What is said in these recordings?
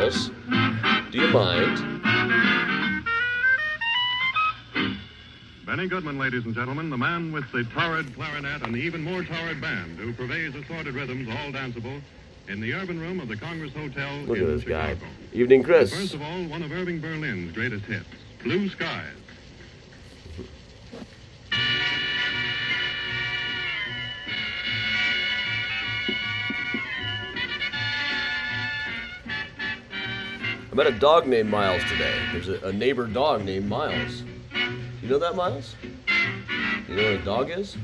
miles. Do you mind? Benny Goodman, ladies and gentlemen, the man with the torrid clarinet and the even more torrid band who purveys assorted rhythms, all danceable, in the urban room of the Congress Hotel Look in at this Chicago. guy. Evening, Chris. First of all, one of Irving Berlin's greatest hits, Blue Skies. I met a dog named Miles today. There's a neighbor dog named Miles. You know that, Miles? You know what a dog is?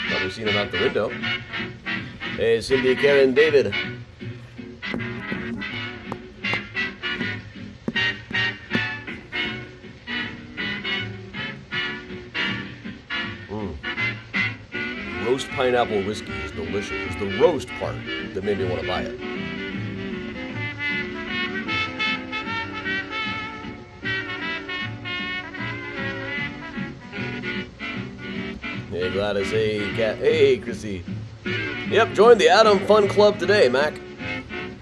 Probably seen him out the window. Hey, Cindy, Karen, David. Roast pineapple whiskey is delicious. It's the roast part that made me want to buy it. Hey, Gladys. Hey, Cat. Hey, Chrissy. Yep, join the Adam Fun Club today, Mac.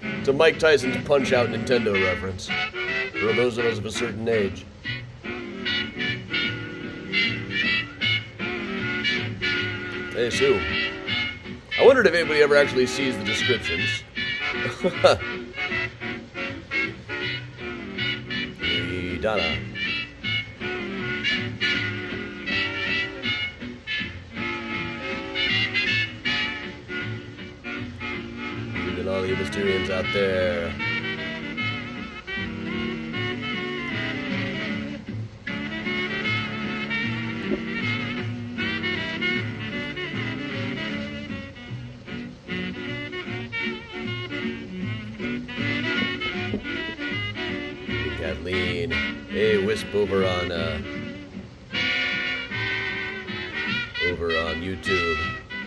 It's a Mike Tyson's Punch-Out Nintendo reference. For those of us of a certain age. Hey, Sue. I wondered if anybody ever actually sees the descriptions. Hey, Donna. Even all the Mysterians out there. Kathleen. Hey, Wisp over on YouTube.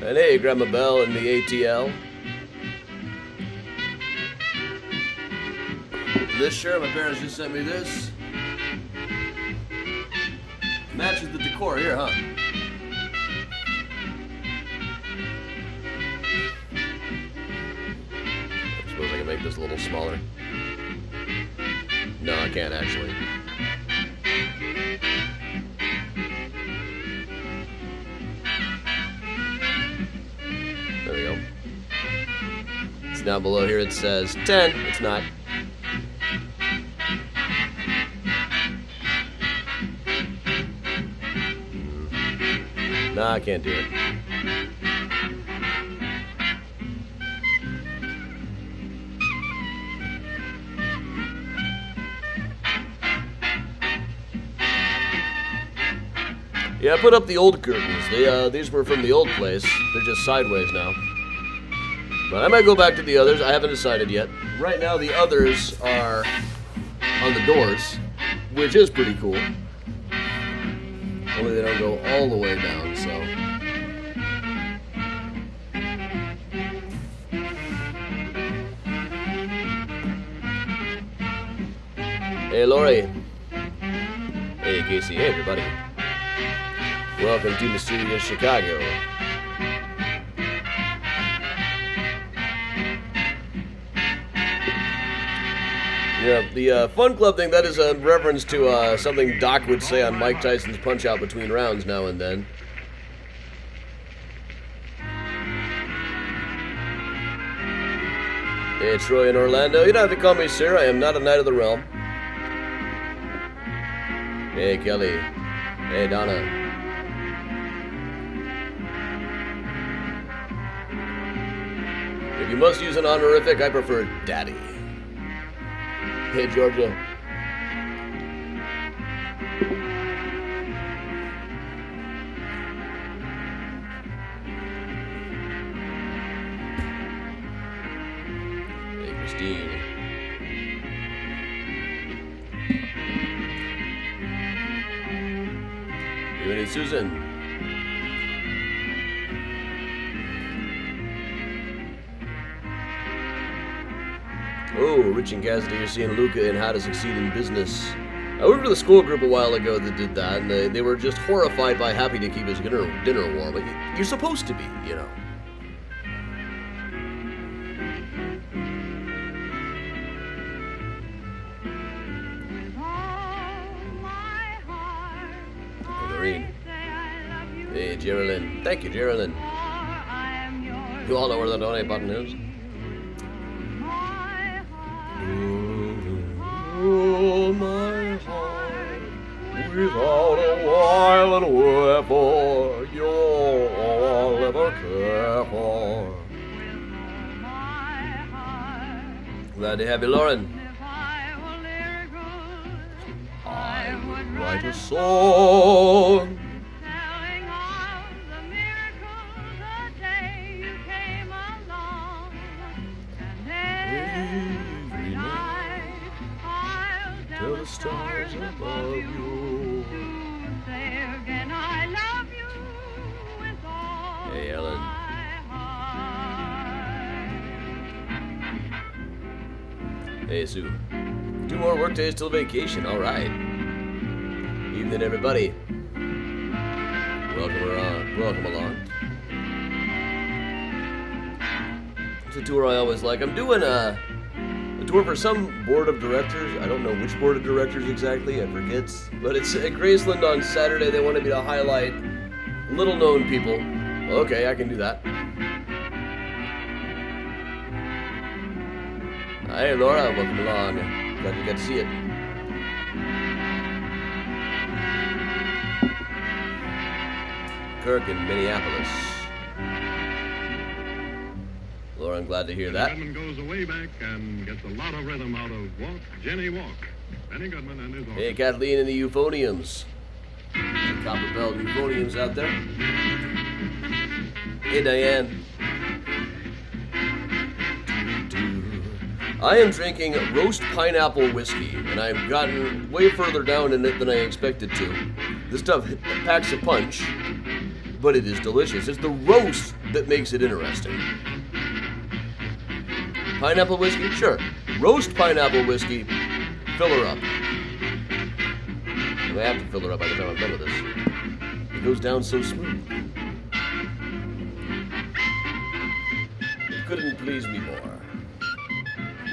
And hey, Grandma Bell in the ATL. This shirt, my parents just sent me this. Matches the decor here, huh? I suppose I can make this a little smaller. No, I can't actually. There we go. It's down below here. It says 10. It's not. Nah, I can't do it. Yeah, I put up the old curtains. These were from the old place. They're just sideways now. But I might go back to the others. I haven't decided yet. Right now, the others are on the doors, which is pretty cool. Only they don't go all the way down, so. Hey, Lori. Hey, Casey. Hey, everybody. Welcome to Mysterious Chicago. Yeah, the Fun Club thing, that is a reference to something Doc would say on Mike Tyson's Punch-Out between rounds now and then. Hey, Troy in Orlando. You don't have to call me sir. I am not a Knight of the Realm. Hey, Kelly. Hey, Donna. If you must use an honorific, I prefer Daddy. Hey, Georgia. Hey, Christine. Even it's Susan. Oh, Rich and Cassidy are seeing Luca in How to Succeed in Business. I worked with a school group a while ago that did that, and they were just horrified by having to keep his dinner warm. But you're supposed to be, you know. Geraldine. Thank you, Geraldine. You all know where the donate button is. Oh, my heart, without a while and wherefore you'll all ever care for. Glad to have you, Lauren. I would write a song telling of the miracles the day you came along. And every night I'll tell the stars above you to say again I love you with all Hey, Ellen. my heart. Hey, Sue. 2 more work days till vacation. All right. Evening, everybody. Welcome along. It's a tour I always like. I'm doing a tour for some board of directors. I don't know which board of directors exactly. I forget. But it's at Graceland on Saturday. They wanted me to highlight little-known people. Okay, I can do that. Hey, Laura. Welcome along. Glad you got to see it. Kirk in Minneapolis. Laura, I'm glad to hear that. Goodman goes way back and gets a lot of rhythm out of Walk, Jenny Walk. Benny Goodman and his orchestra. Hey, Kathleen and the euphoniums. Copper Bell euphoniums out there. Hey, Diane. I am drinking roast pineapple whiskey, and I've gotten way further down in it than I expected to. This stuff packs a punch, but it is delicious. It's the roast that makes it interesting. Pineapple whiskey? Sure. Roast pineapple whiskey. Fill her up. I have to fill her up by the time I'm done with this. It goes down so smooth. It couldn't please me more.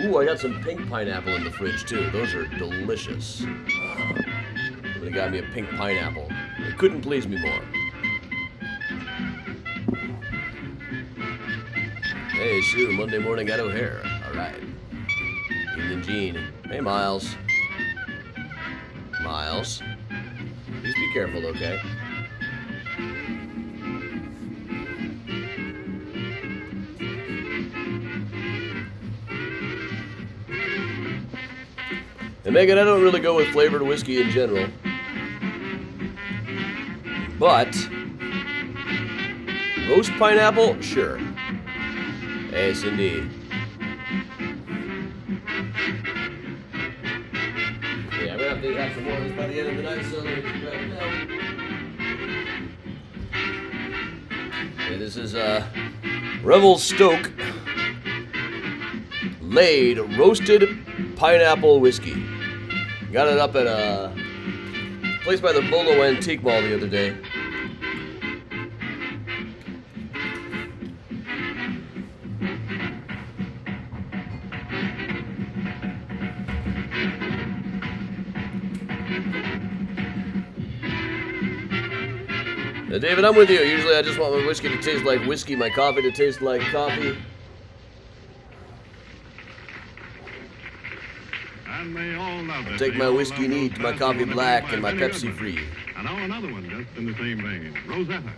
Ooh, I got some pink pineapple in the fridge too. Those are delicious. They got me a pink pineapple. It couldn't please me more. Hey, Sue, Monday morning at O'Hare. All right. Evening, Gene. Hey, Miles. Miles. Please be careful, okay? And Megan, I don't really go with flavored whiskey in general. But roast pineapple, sure. Hey, Cindy. Yeah, I'm gonna have to have some more of this by the end of the night, so let me just grab it now. Okay, this is Revel Stoke Laid Roasted Pineapple Whiskey. Got it up at a place by the Bolo Antique Mall the other day. Now, David, I'm with you. Usually I just want my whiskey to taste like whiskey, my coffee to taste like coffee. And they all love it. Take my whiskey neat, my coffee black, and my Pepsi free. And now another one just in the same vein. Rosetta.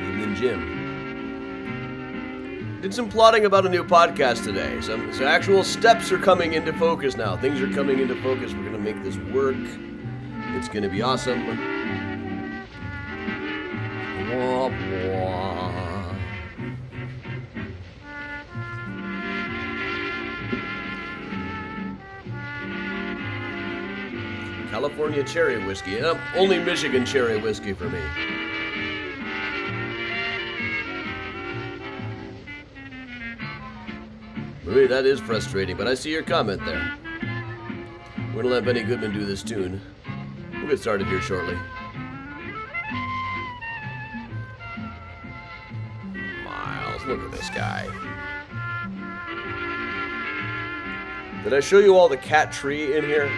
Evening, Jim. Did some plotting about a new podcast today. Some actual steps are coming into focus now. Things are coming into focus. We're gonna make this work. It's gonna be awesome. Wah, wah. California cherry whiskey. Only Michigan cherry whiskey for me. Really, that is frustrating, but I see your comment there. We're gonna let Benny Goodman do this tune. We'll get started here shortly. Miles, look at this guy. Did I show you all the cat tree in here?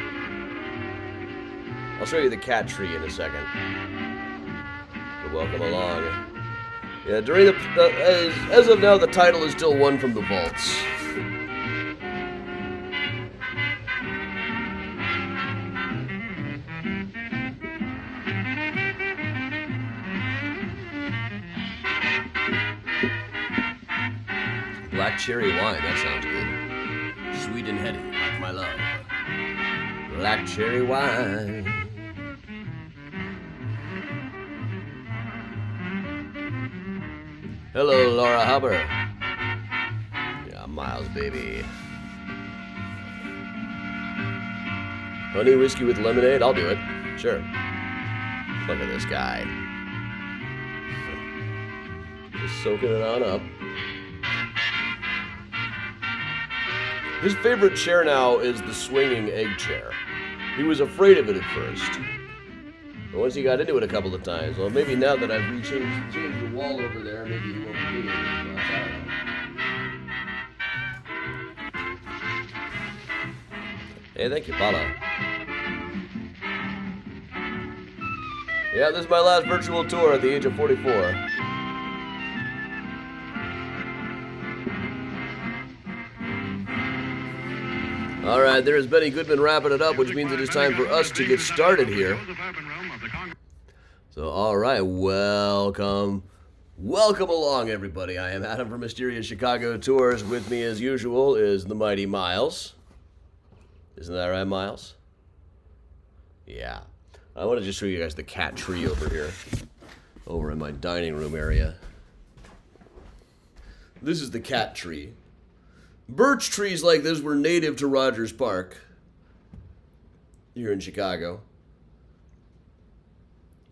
I'll show you the cat tree in a second. But welcome along. Yeah, during the as of now, the title is still One from the Vaults. Black cherry wine, that sounds good. Sweet and heady, like my love. Black cherry wine. Hello, Laura Hubbard. Yeah, Miles, baby. Honey whiskey with lemonade? I'll do it. Sure. Look at this guy. Just soaking it on up. His favorite chair now is the swinging egg chair. He was afraid of it at first. But once he got into it a couple of times, well, maybe now that I've changed the wall over there, maybe he won't be doing it as much. I don't know. Hey, thank you, Paula. Yeah, this is my last virtual tour at the age of 44. All right, there's Benny Goodman wrapping it up, which means it is time for us to get started here. So, all right, welcome along, everybody. I am Adam from Mysterious Chicago Tours. With me, as usual, is the mighty Miles. Isn't that right, Miles? Yeah. I want to just show you guys the cat tree over here, over in my dining room area. This is the cat tree. Birch trees like this were native to Rogers Park here in Chicago.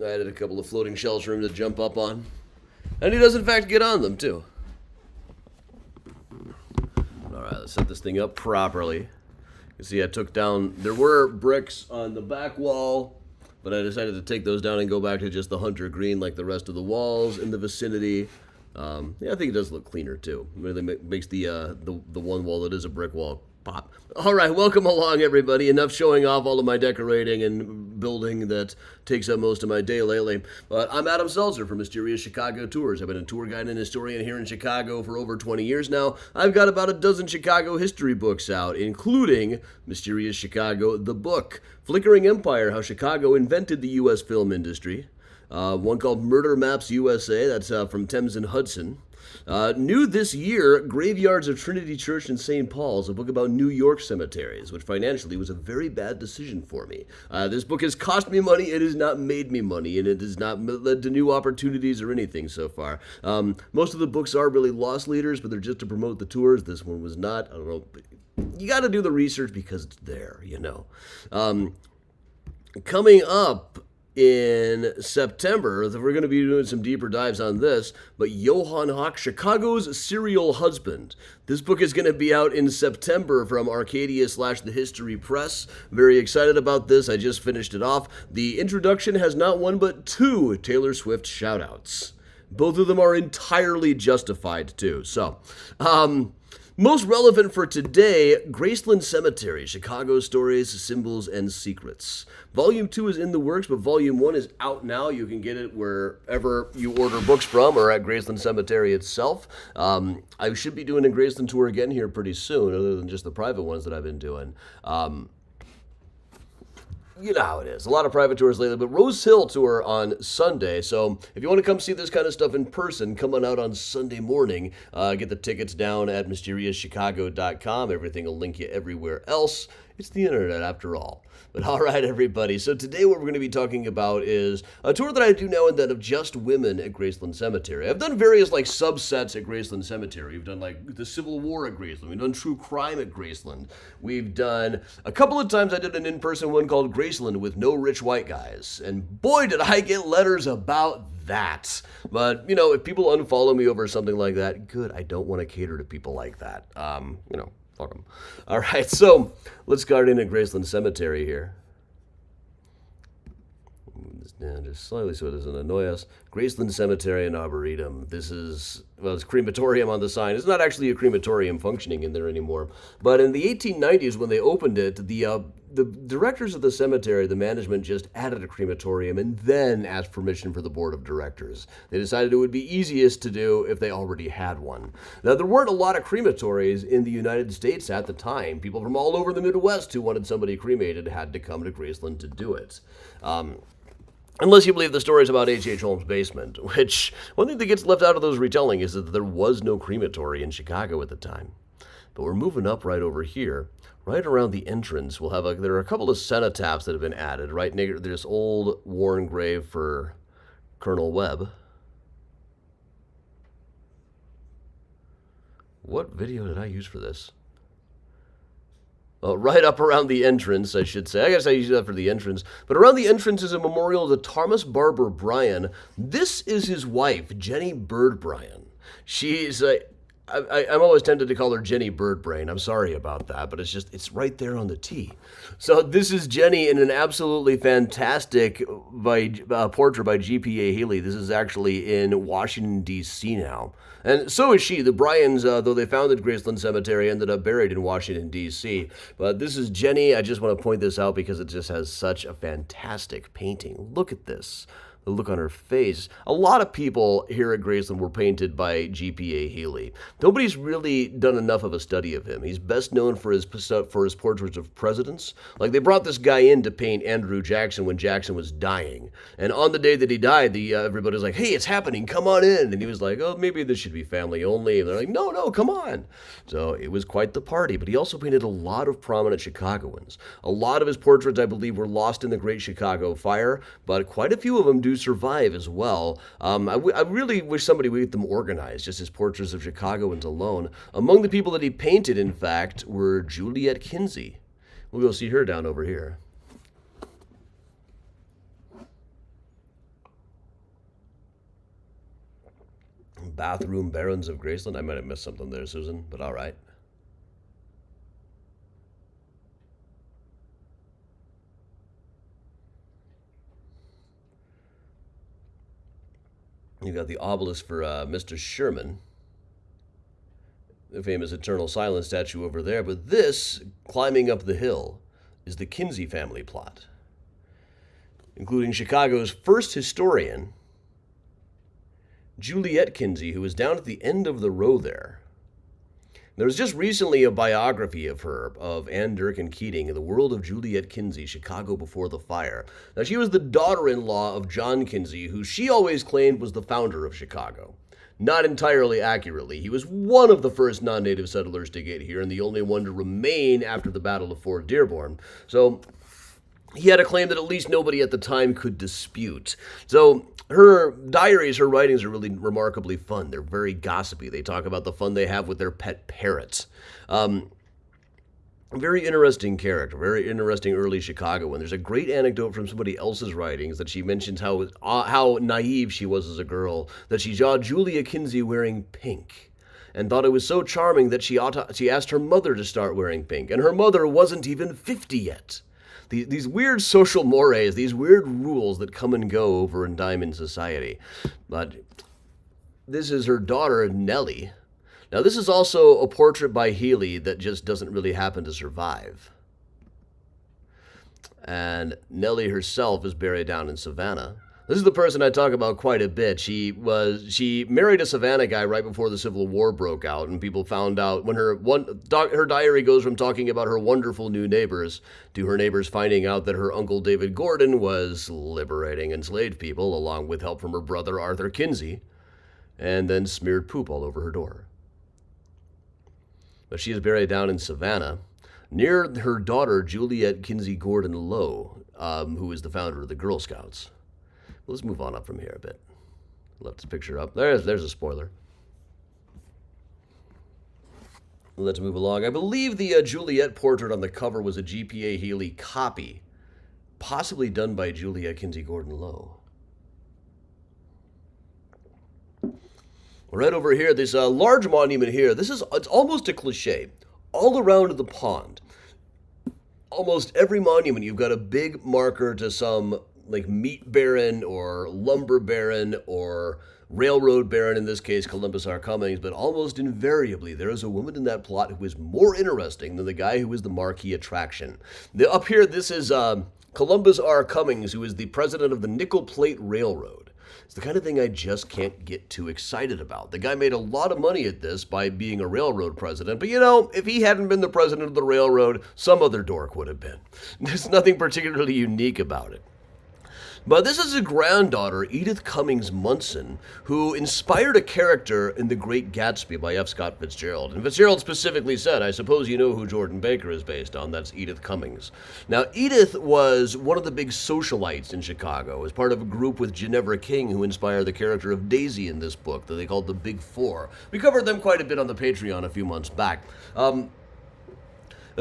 I added a couple of floating shells for him to jump up on. And he does, in fact, get on them, too. All right, let's set this thing up properly. You can see I took down... There were bricks on the back wall, but I decided to take those down and go back to just the hunter green like the rest of the walls in the vicinity. Yeah, I think it does look cleaner, too. It really makes the one wall that is a brick wall pop. All right, welcome along, everybody. Enough showing off all of my decorating and building that takes up most of my day lately. But I'm Adam Seltzer from Mysterious Chicago Tours. I've been a tour guide and historian here in Chicago for over 20 years now. I've got about a dozen Chicago history books out, including Mysterious Chicago, the book, Flickering Empire, How Chicago Invented the U.S. Film Industry. One called Murder Maps USA, that's from Thames and Hudson. New this year, Graveyards of Trinity Church and St. Paul's, a book about New York cemeteries, which financially was a very bad decision for me. This book has cost me money, it has not made me money, and it has not led to new opportunities or anything so far. Most of the books are really loss leaders, but they're just to promote the tours. This one was not. I don't know. You got to do the research because it's there, you know. Coming up in September, we're going to be doing some deeper dives on this, but Johann Hock, Chicago's Serial Husband. This book is going to be out in September from Arcadia/The History Press. Very excited about this. I just finished it off. The introduction has not one but two Taylor Swift shout-outs. Both of them are entirely justified, too. So, most relevant for today, Graceland Cemetery, Chicago Stories, Symbols, and Secrets. Volume 2 is in the works, but Volume 1 is out now. You can get it wherever you order books from or at Graceland Cemetery itself. I should be doing a Graceland tour again here pretty soon, other than just the private ones that I've been doing. You know how it is. A lot of private tours lately, but Rose Hill tour on Sunday. So if you want to come see this kind of stuff in person, come on out on Sunday morning. Get the tickets down at mysteriouschicago.com. Everything will link you everywhere else. It's the internet after all. But all right, everybody. So today what we're going to be talking about is a tour that I do now and then of just women at Graceland Cemetery. I've done various subsets at Graceland Cemetery. We've done the Civil War at Graceland. We've done true crime at Graceland. We've done a couple of times I did an in-person one called Graceland with no rich white guys. And boy, did I get letters about that. But, if people unfollow me over something like that, good. I don't want to cater to people like that. Fuck them. All right, so let's start in at Graceland Cemetery here. Move just slightly so it doesn't annoy us. Graceland Cemetery and Arboretum. This is, well, it's crematorium on the sign. It's not actually a crematorium functioning in there anymore. But in the 1890s, when they opened it, the directors of the cemetery, the management, just added a crematorium and then asked permission for the board of directors. They decided it would be easiest to do if they already had one. Now, there weren't a lot of crematories in the United States at the time. People from all over the Midwest who wanted somebody cremated had to come to Graceland to do it. Unless you believe the stories about H.H. Holmes' basement, which one thing that gets left out of those retelling is that there was no crematory in Chicago at the time. But we're moving up right over here. Right around the entrance, there are a couple of cenotaphs that have been added right near this old worn grave for Colonel Webb. What video did I use for this? Right up around the entrance, I should say. I guess I used that for the entrance. But around the entrance is a memorial to Thomas Barber Bryan. This is his wife, Jenny Bird Bryan. She's I'm always tempted to call her Jenny Birdbrain. I'm sorry about that, but it's right there on the T. So this is Jenny in an absolutely fantastic portrait by G.P.A. Haley. This is actually in Washington, D.C. now. And so is she. The Bryans, though they founded Graceland Cemetery, ended up buried in Washington, D.C. But this is Jenny. I just want to point this out because it just has such a fantastic painting. Look at this. The look on her face. A lot of people here at Graceland were painted by G.P.A. Haley. Nobody's really done enough of a study of him. He's best known for his portraits of presidents. Like, they brought this guy in to paint Andrew Jackson when Jackson was dying. And on the day that he died, everybody was like, hey, it's happening, come on in. And he was like, oh, maybe this should be family only. And they're like, no, come on. So it was quite the party. But he also painted a lot of prominent Chicagoans. A lot of his portraits, I believe, were lost in the Great Chicago Fire, but quite a few of them do survive as well. I really wish somebody would get them organized, just his portraits of Chicagoans alone. Among the people that he painted, in fact, were Juliet Kinsey. We'll go see her down over here. Bathroom Barons of Graceland. I might have missed something there, Susan, but all right. You got the obelisk for Mr. Sherman, the famous Eternal Silence statue over there. But this, climbing up the hill, is the Kinsey family plot, including Chicago's first historian, Juliet Kinsey, who was down at the end of the row there. There was just recently a biography of her, of Anne Durkin Keating, in the world of Juliet Kinsey, Chicago Before the Fire. Now, she was the daughter-in-law of John Kinsey, who she always claimed was the founder of Chicago. Not entirely accurately. He was one of the first non-native settlers to get here and the only one to remain after the Battle of Fort Dearborn. So he had a claim that at least nobody at the time could dispute. So her diaries, her writings are really remarkably fun. They're very gossipy. They talk about the fun they have with their pet parrots. Very interesting character, very interesting early Chicagoan. There's a great anecdote from somebody else's writings that she mentions how naive she was as a girl, that she saw Julia Kinsey wearing pink and thought it was so charming that she asked her mother to start wearing pink, and her mother wasn't even 50 yet. These weird social mores, these weird rules that come and go over in time in society. But this is her daughter, Nellie. Now, this is also a portrait by Healy that just doesn't really happen to survive. And Nellie herself is buried down in Savannah. This is the person I talk about quite a bit. She married a Savannah guy right before the Civil War broke out, and people found out when her diary goes from talking about her wonderful new neighbors to her neighbors finding out that her uncle David Gordon was liberating enslaved people, along with help from her brother Arthur Kinsey, and then smeared poop all over her door. But she is buried down in Savannah, near her daughter Juliet Kinsey Gordon Lowe, who is the founder of the Girl Scouts. Let's move on up from here a bit. Left this picture up. There's a spoiler. Let's move along. I believe the Juliet portrait on the cover was a G.P.A. Haley copy, possibly done by Juliet Kinsey Gordon Lowe. Right over here, this large monument here. It's almost a cliche. All around the pond, almost every monument, you've got a big marker to some like meat baron or lumber baron or railroad baron, in this case Columbus R. Cummings, but almost invariably there is a woman in that plot who is more interesting than the guy who is the marquee attraction. Up here, this is Columbus R. Cummings, who is the president of the Nickel Plate Railroad. It's the kind of thing I just can't get too excited about. The guy made a lot of money at this by being a railroad president, but if he hadn't been the president of the railroad, some other dork would have been. There's nothing particularly unique about it. But this is a granddaughter, Edith Cummings Munson, who inspired a character in The Great Gatsby by F. Scott Fitzgerald. And Fitzgerald specifically said, I suppose you know who Jordan Baker is based on. That's Edith Cummings. Now, Edith was one of the big socialites in Chicago, as part of a group with Ginevra King, who inspired the character of Daisy in this book that they called the Big Four. We covered them quite a bit on the Patreon a few months back.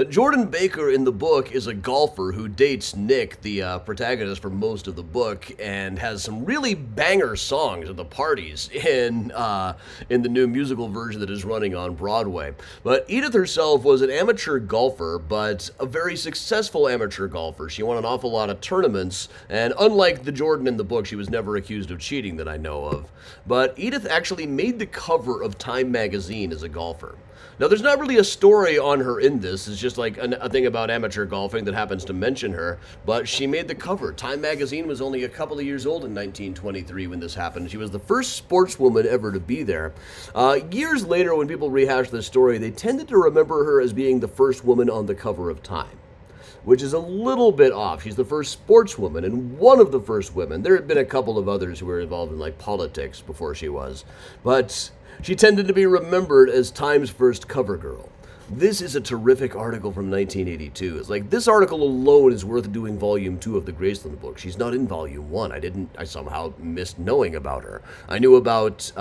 Jordan Baker in the book is a golfer who dates Nick, the protagonist for most of the book, and has some really banger songs at the parties in the new musical version that is running on Broadway. But Edith herself was an amateur golfer, but a very successful amateur golfer. She won an awful lot of tournaments, and unlike the Jordan in the book, she was never accused of cheating that I know of. But Edith actually made the cover of Time magazine as a golfer. Now, there's not really a story on her in this. It's just like a thing about amateur golfing that happens to mention her. But she made the cover. Time magazine was only a couple of years old in 1923 when this happened. She was the first sportswoman ever to be there. Years later, when people rehash this story, they tended to remember her as being the first woman on the cover of Time, which is a little bit off. She's the first sportswoman and one of the first women. There had been a couple of others who were involved in politics before she was. But she tended to be remembered as Time's first cover girl. This is a terrific article from 1982. It's like, this article alone is worth doing volume 2 of the Graceland book. She's not in volume 1. I somehow missed knowing about her. I knew about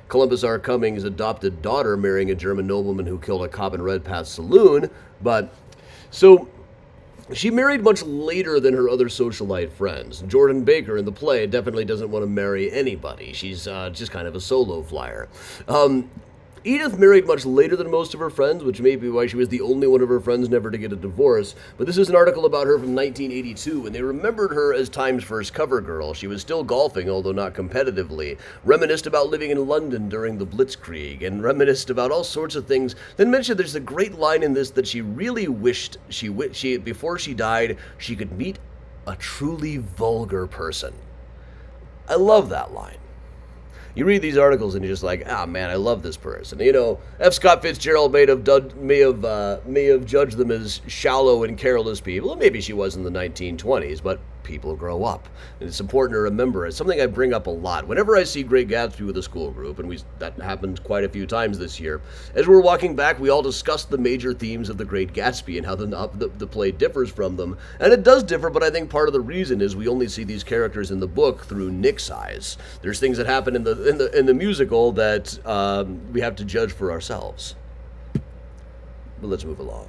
Columbus R. Cummings' adopted daughter marrying a German nobleman who killed a cop in Redpath Saloon, but she married much later than her other socialite friends. Jordan Baker in the play definitely doesn't want to marry anybody. She's just kind of a solo flyer. Edith married much later than most of her friends, which may be why she was the only one of her friends never to get a divorce. But this is an article about her from 1982, and they remembered her as Time's first cover girl. She was still golfing, although not competitively. Reminisced about living in London during the Blitzkrieg, and reminisced about all sorts of things. Then mentioned there's a great line in this that she really wished before she died, she could meet a truly vulgar person. I love that line. You read these articles and you're just like, man, I love this person. F. Scott Fitzgerald may have judged them as shallow and careless people. Maybe she was in the 1920s, but people grow up. And it's important to remember. It's something I bring up a lot. Whenever I see Great Gatsby with a school group, and that happened quite a few times this year, as we're walking back, we all discuss the major themes of the Great Gatsby and how the play differs from them. And it does differ, but I think part of the reason is we only see these characters in the book through Nick's eyes. There's things that happen in the musical that we have to judge for ourselves. But let's move along.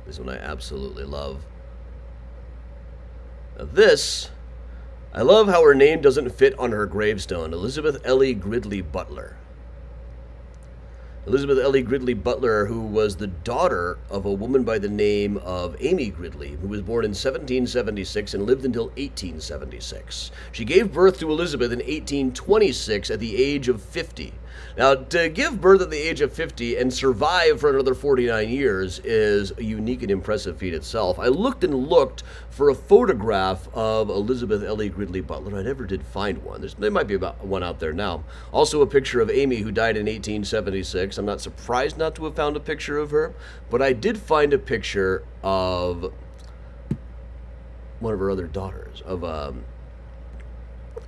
This one I absolutely love. Now this, I love how her name doesn't fit on her gravestone. Elizabeth Ellie Gridley Butler. Elizabeth Ellie Gridley Butler, who was the daughter of a woman by the name of Amy Gridley, who was born in 1776 and lived until 1876. She gave birth to Elizabeth in 1826 at the age of 50. Now, to give birth at the age of 50 and survive for another 49 years is a unique and impressive feat itself. I looked for a photograph of Elizabeth Ellie Gridley Butler. I never did find one. There might be one out there now. Also a picture of Amy, who died in 1876. I'm not surprised not to have found a picture of her, but I did find a picture of one of her other daughters, of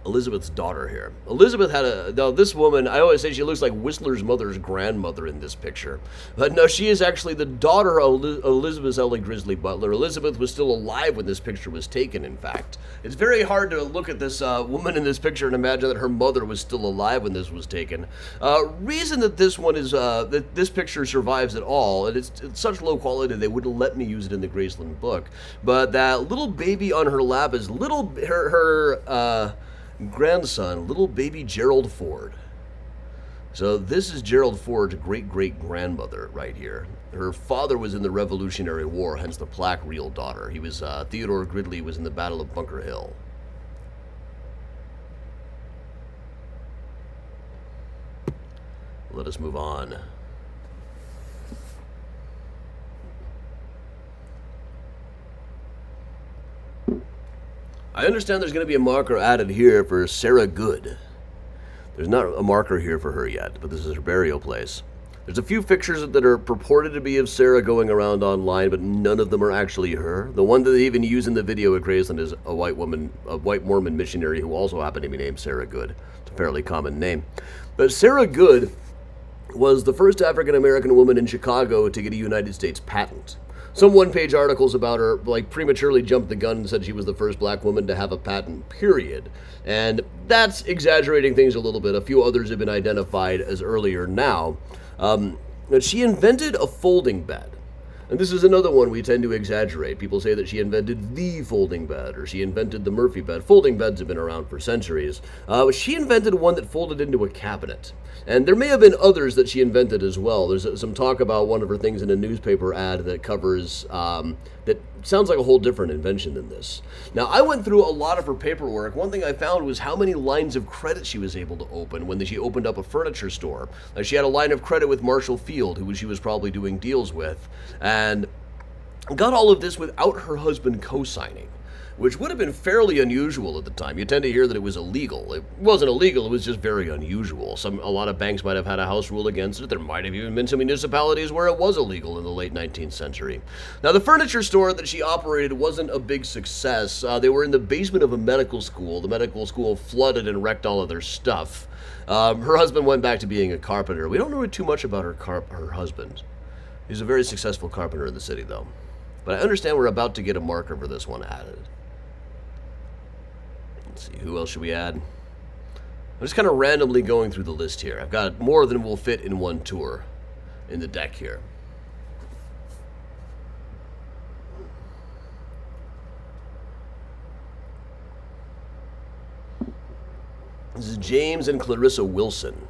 Elizabeth's daughter here. Elizabeth now this woman, I always say she looks like Whistler's mother's grandmother in this picture. But no, she is actually the daughter of Elizabeth Ellie Gridley Butler. Elizabeth was still alive when this picture was taken, in fact. It's very hard to look at this woman in this picture and imagine that her mother was still alive when this was taken. Reason that this one is, that this picture survives at all, and it's such low quality they wouldn't let me use it in the Graceland book, but that little baby on her lap is her grandson, little baby Gerald Ford. So this is Gerald Ford's great-great-grandmother right here. Her father was in the Revolutionary War, hence the plaque real daughter. He was, Theodore Gridley was in the Battle of Bunker Hill. Let us move on. I understand there's going to be a marker added here for Sarah Good. There's not a marker here for her yet, but this is her burial place. There's a few pictures that are purported to be of Sarah going around online, but none of them are actually her. The one that they even use in the video at Graceland is a white woman, a white Mormon missionary who also happened to be named Sarah Good. It's a fairly common name. But Sarah Good was the first African-American woman in Chicago to get a United States patent. Some one-page articles about her, like, prematurely jumped the gun and said she was the first black woman to have a patent, period. And that's exaggerating things a little bit. A few others have been identified as earlier now. But she invented a folding bed. And this is another one we tend to exaggerate. People say that she invented the folding bed, or she invented the Murphy bed. Folding beds have been around for centuries. But she invented one that folded into a cabinet. And there may have been others that she invented as well. There's some talk about one of her things in a newspaper ad that covers, that sounds like a whole different invention than this. Now, I went through a lot of her paperwork. One thing I found was how many lines of credit she was able to open when she opened up a furniture store. She had a line of credit with Marshall Field, who she was probably doing deals with, and got all of this without her husband co-signing, which would have been fairly unusual at the time. You tend to hear that it was illegal. It wasn't illegal, it was just very unusual. A lot of banks might have had a house rule against it. There might have even been some municipalities where it was illegal in the late 19th century. Now, the furniture store that she operated wasn't a big success. They were in the basement of a medical school. The medical school flooded and wrecked all of their stuff. Her husband went back to being a carpenter. We don't know too much about her husband. He's a very successful carpenter in the city, though. But I understand we're about to get a marker for this one added. Let's see, who else should we add? I'm just kind of randomly going through the list here. I've got more than will fit in one tour in the deck here. This is James and Clarissa Wilson.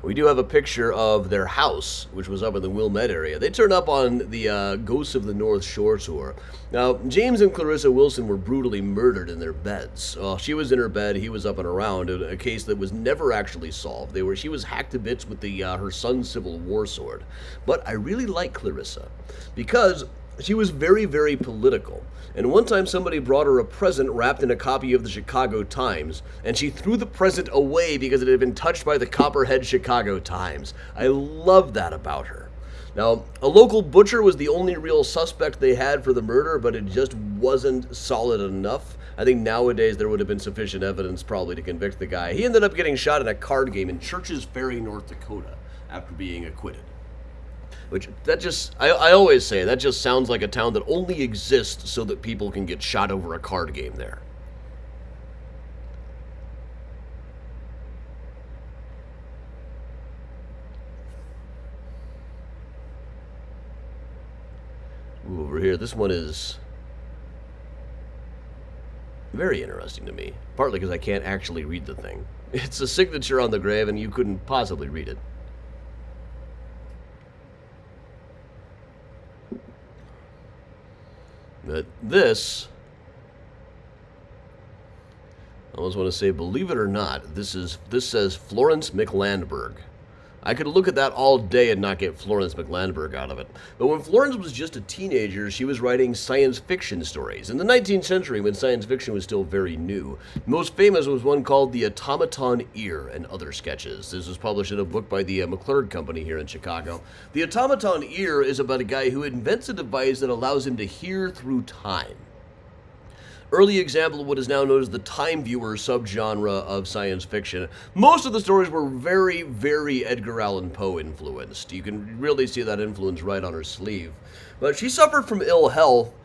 We do have a picture of their house, which was up in the Wilmette area. They turned up on the Ghosts of the North Shore tour. Now, James and Clarissa Wilson were brutally murdered in their beds. She was in her bed, he was up and around, in a case that was never actually solved. She was hacked to bits with her son's Civil War sword. But I really like Clarissa, because she was very, very political. And one time somebody brought her a present wrapped in a copy of the Chicago Times, and she threw the present away because it had been touched by the Copperhead Chicago Times. I love that about her. Now, a local butcher was the only real suspect they had for the murder, but it just wasn't solid enough. I think nowadays there would have been sufficient evidence probably to convict the guy. He ended up getting shot in a card game in Churches Ferry, North Dakota, after being acquitted. Which, I always say, that just sounds like a town that only exists so that people can get shot over a card game there. Ooh, over here, this one is very interesting to me. Partly because I can't actually read the thing. It's a signature on the grave and you couldn't possibly read it. But this, I almost want to say, believe it or not, this says Florence McLandberg. I could look at that all day and not get Florence McLandberg out of it. But when Florence was just a teenager, she was writing science fiction stories. In the 19th century, when science fiction was still very new, most famous was one called The Automaton Ear and Other Sketches. This was published in a book by the McClurg Company here in Chicago. The Automaton Ear is about a guy who invents a device that allows him to hear through time. Early example of what is now known as the time viewer subgenre of science fiction. Most of the stories were very, very Edgar Allan Poe influenced. You can really see that influence right on her sleeve. But she suffered from ill health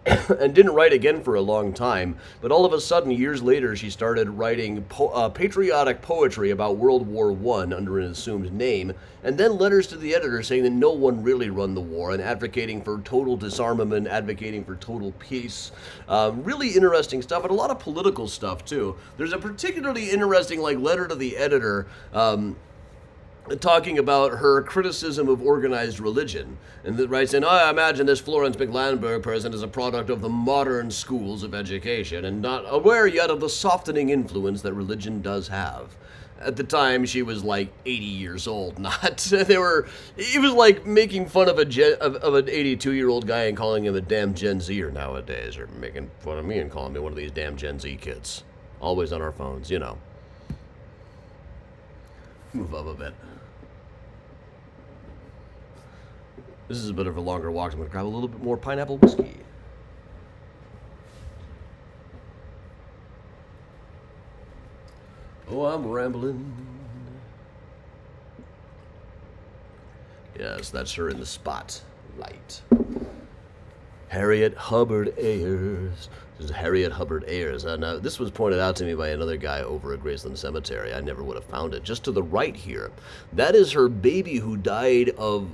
and didn't write again for a long time, but all of a sudden, years later, she started writing patriotic poetry about World War I under an assumed name, and then letters to the editor saying that no one really run the war and advocating for total disarmament, advocating for total peace. Really interesting stuff, and a lot of political stuff, too. There's a particularly interesting letter to the editor talking about her criticism of organized religion, and that writes in, I imagine this Florence McLandberg person is a product of the modern schools of education and not aware yet of the softening influence that religion does have. At the time, she was like 80 years old. He was like making fun of an 82-year-old guy and calling him a damn Gen Zer nowadays, or making fun of me and calling me one of these damn Gen Z kids. Always on our phones, you know. Move up a bit. This is a bit of a longer walk, so I'm going to grab a little bit more pineapple whiskey. Oh, I'm rambling. Yes, that's her in the spotlight. Harriet Hubbard Ayers. This is Harriet Hubbard Ayers. Now, this was pointed out to me by another guy over at Graceland Cemetery. I never would have found it. Just to the right here, that is her baby who died of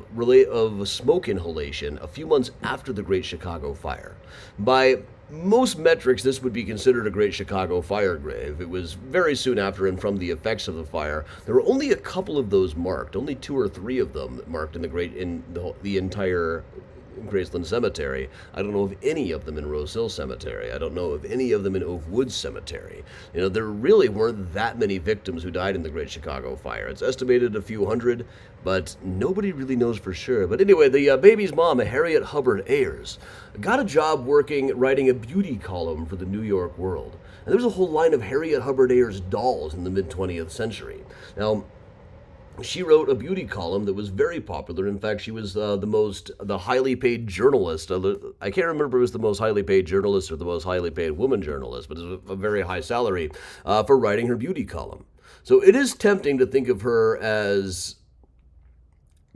smoke inhalation a few months after the Great Chicago Fire. By most metrics, this would be considered a Great Chicago Fire grave. It was very soon after and from the effects of the fire. There were only a couple of those marked, only 2 or 3 of them marked in the entire Graceland Cemetery. I don't know of any of them in Rose Hill Cemetery. I don't know of any of them in Oak Woods Cemetery. You know, there really weren't that many victims who died in the Great Chicago Fire. It's estimated a few hundred, but nobody really knows for sure. But anyway, the baby's mom, Harriet Hubbard Ayers, got a job writing a beauty column for the New York World. And there was a whole line of Harriet Hubbard Ayers dolls in the mid-20th century. Now, she wrote a beauty column that was very popular. In fact, she was the highly paid journalist. I can't remember if it was the most highly paid journalist or the most highly paid woman journalist, but it was a very high salary for writing her beauty column. So it is tempting to think of her as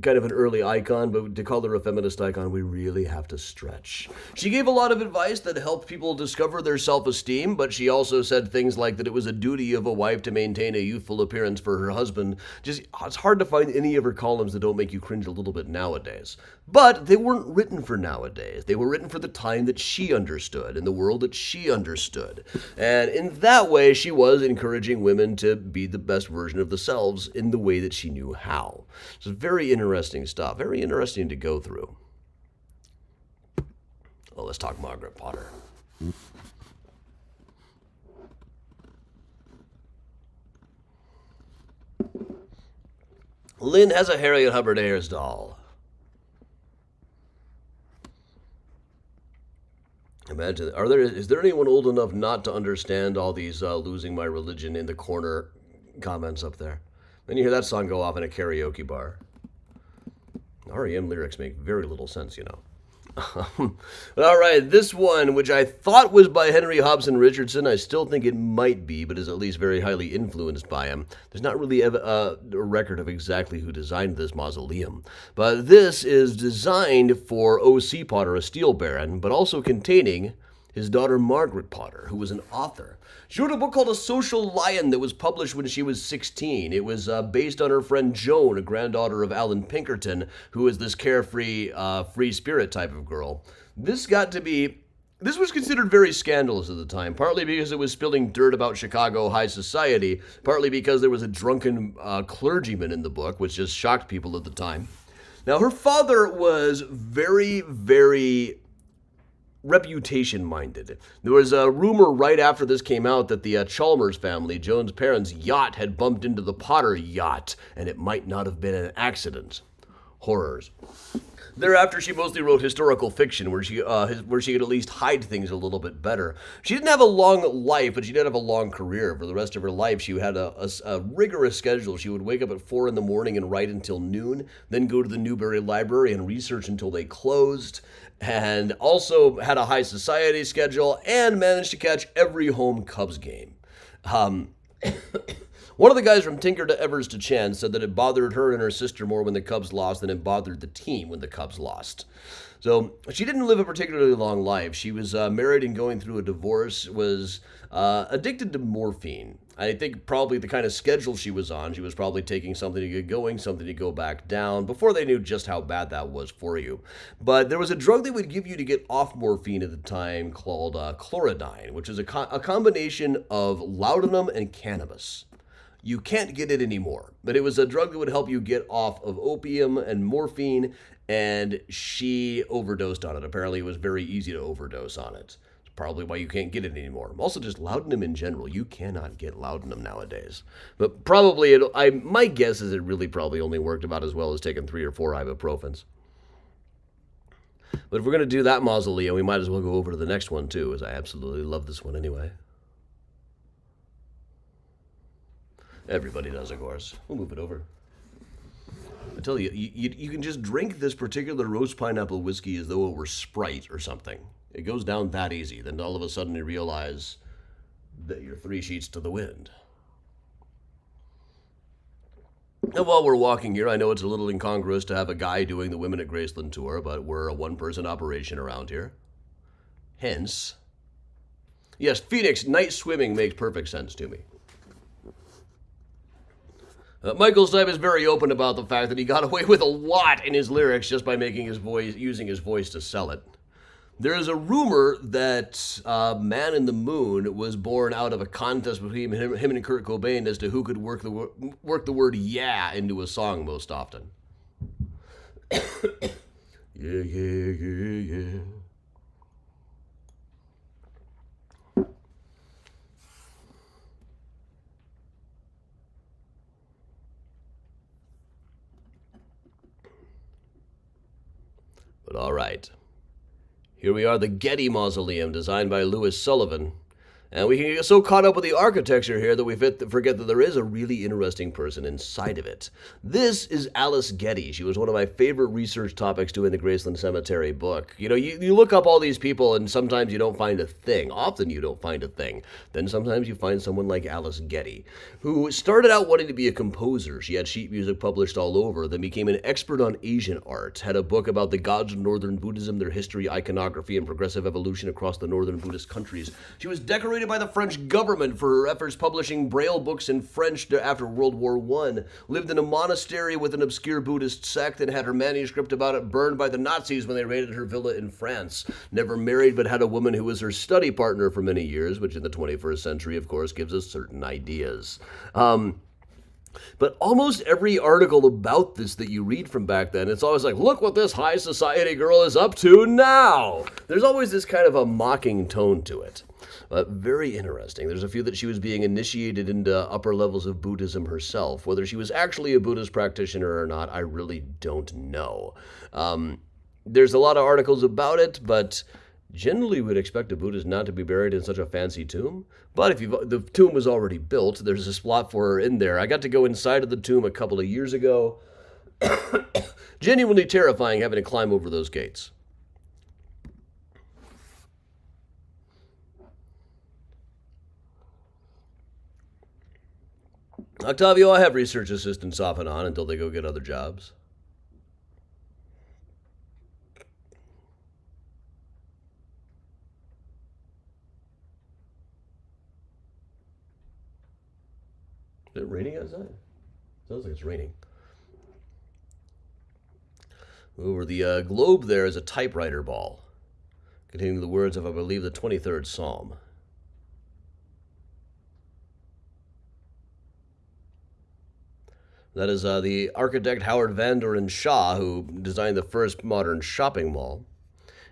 kind of an early icon, but to call her a feminist icon, we really have to stretch. She gave a lot of advice that helped people discover their self-esteem, but she also said things like that it was a duty of a wife to maintain a youthful appearance for her husband. It's hard to find any of her columns that don't make you cringe a little bit nowadays. But they weren't written for nowadays. They were written for the time that she understood, in the world that she understood. And in that way, she was encouraging women to be the best version of themselves in the way that she knew how. So it's very interesting stuff, very interesting to go through. Well, let's talk Margaret Potter. Lynn has a Harriet Hubbard Ayers doll. Imagine, is there anyone old enough not to understand all these losing my religion in the corner comments up there? Then you hear that song go off in a karaoke bar. REM lyrics make very little sense, you know. All right, this one, which I thought was by Henry Hobson Richardson, I still think it might be, but is at least very highly influenced by him. There's not really a record of exactly who designed this mausoleum, but this is designed for O.C. Potter, a steel baron, but also containing his daughter Margaret Potter, who was an author. She wrote a book called A Social Lion that was published when she was 16. It was based on her friend Joan, a granddaughter of Alan Pinkerton, who was this carefree, free spirit type of girl. This was considered very scandalous at the time, partly because it was spilling dirt about Chicago high society, partly because there was a drunken clergyman in the book, which just shocked people at the time. Now, her father was very, very reputation-minded. There was a rumor right after this came out that the Chalmers family, Joan's parents' yacht, had bumped into the Potter yacht, and it might not have been an accident. Horrors. Thereafter, she mostly wrote historical fiction, where she could at least hide things a little bit better. She didn't have a long life, but she did have a long career. For the rest of her life, she had a rigorous schedule. She would wake up at 4 in the morning and write until noon, then go to the Newberry Library and research until they closed, and also had a high society schedule and managed to catch every home Cubs game. One of the guys from Tinker to Evers to Chance said that it bothered her and her sister more when the Cubs lost than it bothered the team when the Cubs lost. So she didn't live a particularly long life. She was married and going through a divorce, was addicted to morphine. I think probably the kind of schedule she was on, she was probably taking something to get going, something to go back down, before they knew just how bad that was for you. But there was a drug they would give you to get off morphine at the time called chlorodyne, which is a combination of laudanum and cannabis. You can't get it anymore. But it was a drug that would help you get off of opium and morphine, and she overdosed on it. Apparently, it was very easy to overdose on it. It's probably why you can't get it anymore. Also, just laudanum in general. You cannot get laudanum nowadays. But probably, my guess is it really probably only worked about as well as taking 3 or 4 ibuprofens. But if we're going to do that mausoleum, we might as well go over to the next one, too, as I absolutely love this one anyway. Everybody does, of course. We'll move it over. I tell you, you can just drink this particular roast pineapple whiskey as though it were Sprite or something. It goes down that easy. Then all of a sudden you realize that you're 3 sheets to the wind. And while we're walking here, I know it's a little incongruous to have a guy doing the Women at Graceland tour, but we're a one-person operation around here. Hence, yes, Phoenix, night swimming makes perfect sense to me. Michael Stipe is very open about the fact that he got away with a lot in his lyrics just by using his voice to sell it. There is a rumor that Man in the Moon was born out of a contest between him and Kurt Cobain as to who could work the word "yeah" into a song most often. Yeah, yeah, yeah, yeah. But all right. Here we are, the Getty Mausoleum, designed by Louis Sullivan. And we can get so caught up with the architecture here that we forget that there is a really interesting person inside of it. This is Alice Getty. She was one of my favorite research topics doing the Graceland Cemetery book. You know, you look up all these people and sometimes you don't find a thing. Often you don't find a thing. Then sometimes you find someone like Alice Getty, who started out wanting to be a composer. She had sheet music published all over, then became an expert on Asian art, had a book about the gods of Northern Buddhism, their history, iconography, and progressive evolution across the Northern Buddhist countries. She was decorated by the French government for her efforts publishing Braille books in French after World War I, lived in a monastery with an obscure Buddhist sect, and had her manuscript about it burned by the Nazis when they raided her villa in France. Never married, but had a woman who was her study partner for many years, which in the 21st century, of course, gives us certain ideas. But almost every article about this that you read from back then, it's always like, look what this high society girl is up to now. There's always this kind of a mocking tone to it. Very interesting. There's a few that she was being initiated into upper levels of Buddhism herself. Whether she was actually a Buddhist practitioner or not, I really don't know. There's a lot of articles about it, but generally we'd expect a Buddhist not to be buried in such a fancy tomb. But if the tomb was already built, there's a spot for her in there. I got to go inside of the tomb a couple of years ago. Genuinely terrifying having to climb over those gates. Octavio, I have research assistants off and on until they go get other jobs. Is it raining outside? Sounds like it's raining. Over the globe there is a typewriter ball containing the words of, I believe, the 23rd Psalm. That is the architect Howard Van Doren Shaw, who designed the first modern shopping mall.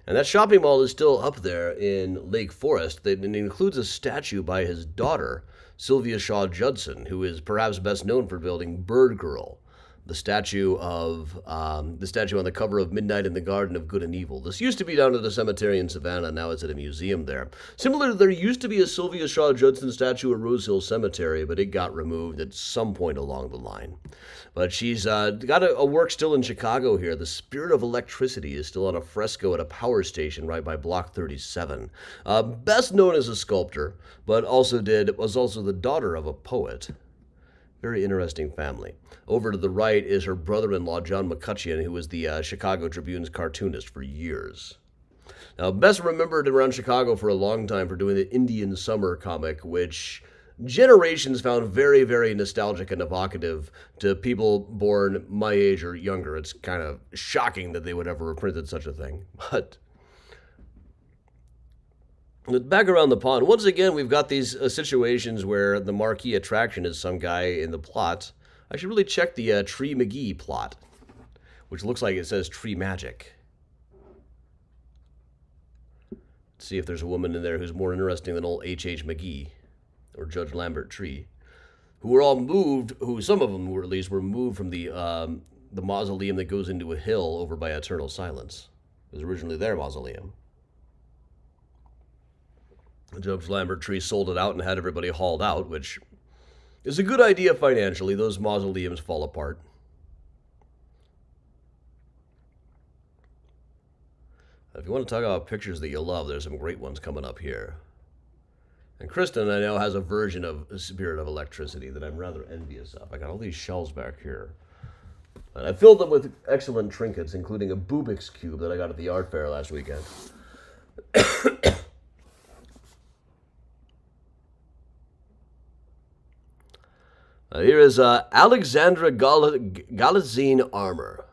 And that shopping mall is still up there in Lake Forest. It includes a statue by his daughter, Sylvia Shaw Judson, who is perhaps best known for building Bird Girl, the statue on the cover of Midnight in the Garden of Good and Evil. This used to be down at the cemetery in Savannah. Now it's at a museum there. Similar, there used to be a Sylvia Shaw Judson statue at Rose Hill Cemetery, but it got removed at some point along the line. But she's got a work still in Chicago here. The Spirit of Electricity is still on a fresco at a power station right by Block 37. Best known as a sculptor, but was also the daughter of a poet. Very interesting family. Over to the right is her brother-in-law, John McCutcheon, who was the Chicago Tribune's cartoonist for years. Now, best remembered around Chicago for a long time for doing the Indian Summer comic, which generations found very, very nostalgic and evocative to people born my age or younger. It's kind of shocking that they would ever have printed such a thing. But But back around the pond, once again, we've got these situations where the marquee attraction is some guy in the plot. I should really check the Tree McGee plot, which looks like it says Tree Magic. Let's see if there's a woman in there who's more interesting than old H.H. McGee or Judge Lambert Tree, who were all moved, who some of them were at least, were moved from the mausoleum that goes into a hill over by Eternal Silence. It was originally their mausoleum. Judge Lambert Tree sold it out and had everybody hauled out, which is a good idea financially. Those mausoleums fall apart. If you want to talk about pictures that you love, there's some great ones coming up here. And Kristen, I know, has a version of Spirit of Electricity that I'm rather envious of. I got all these shells back here. And I filled them with excellent trinkets, including a Bubik's Cube that I got at the art fair last weekend. Here is Alexandra Galitzine armor.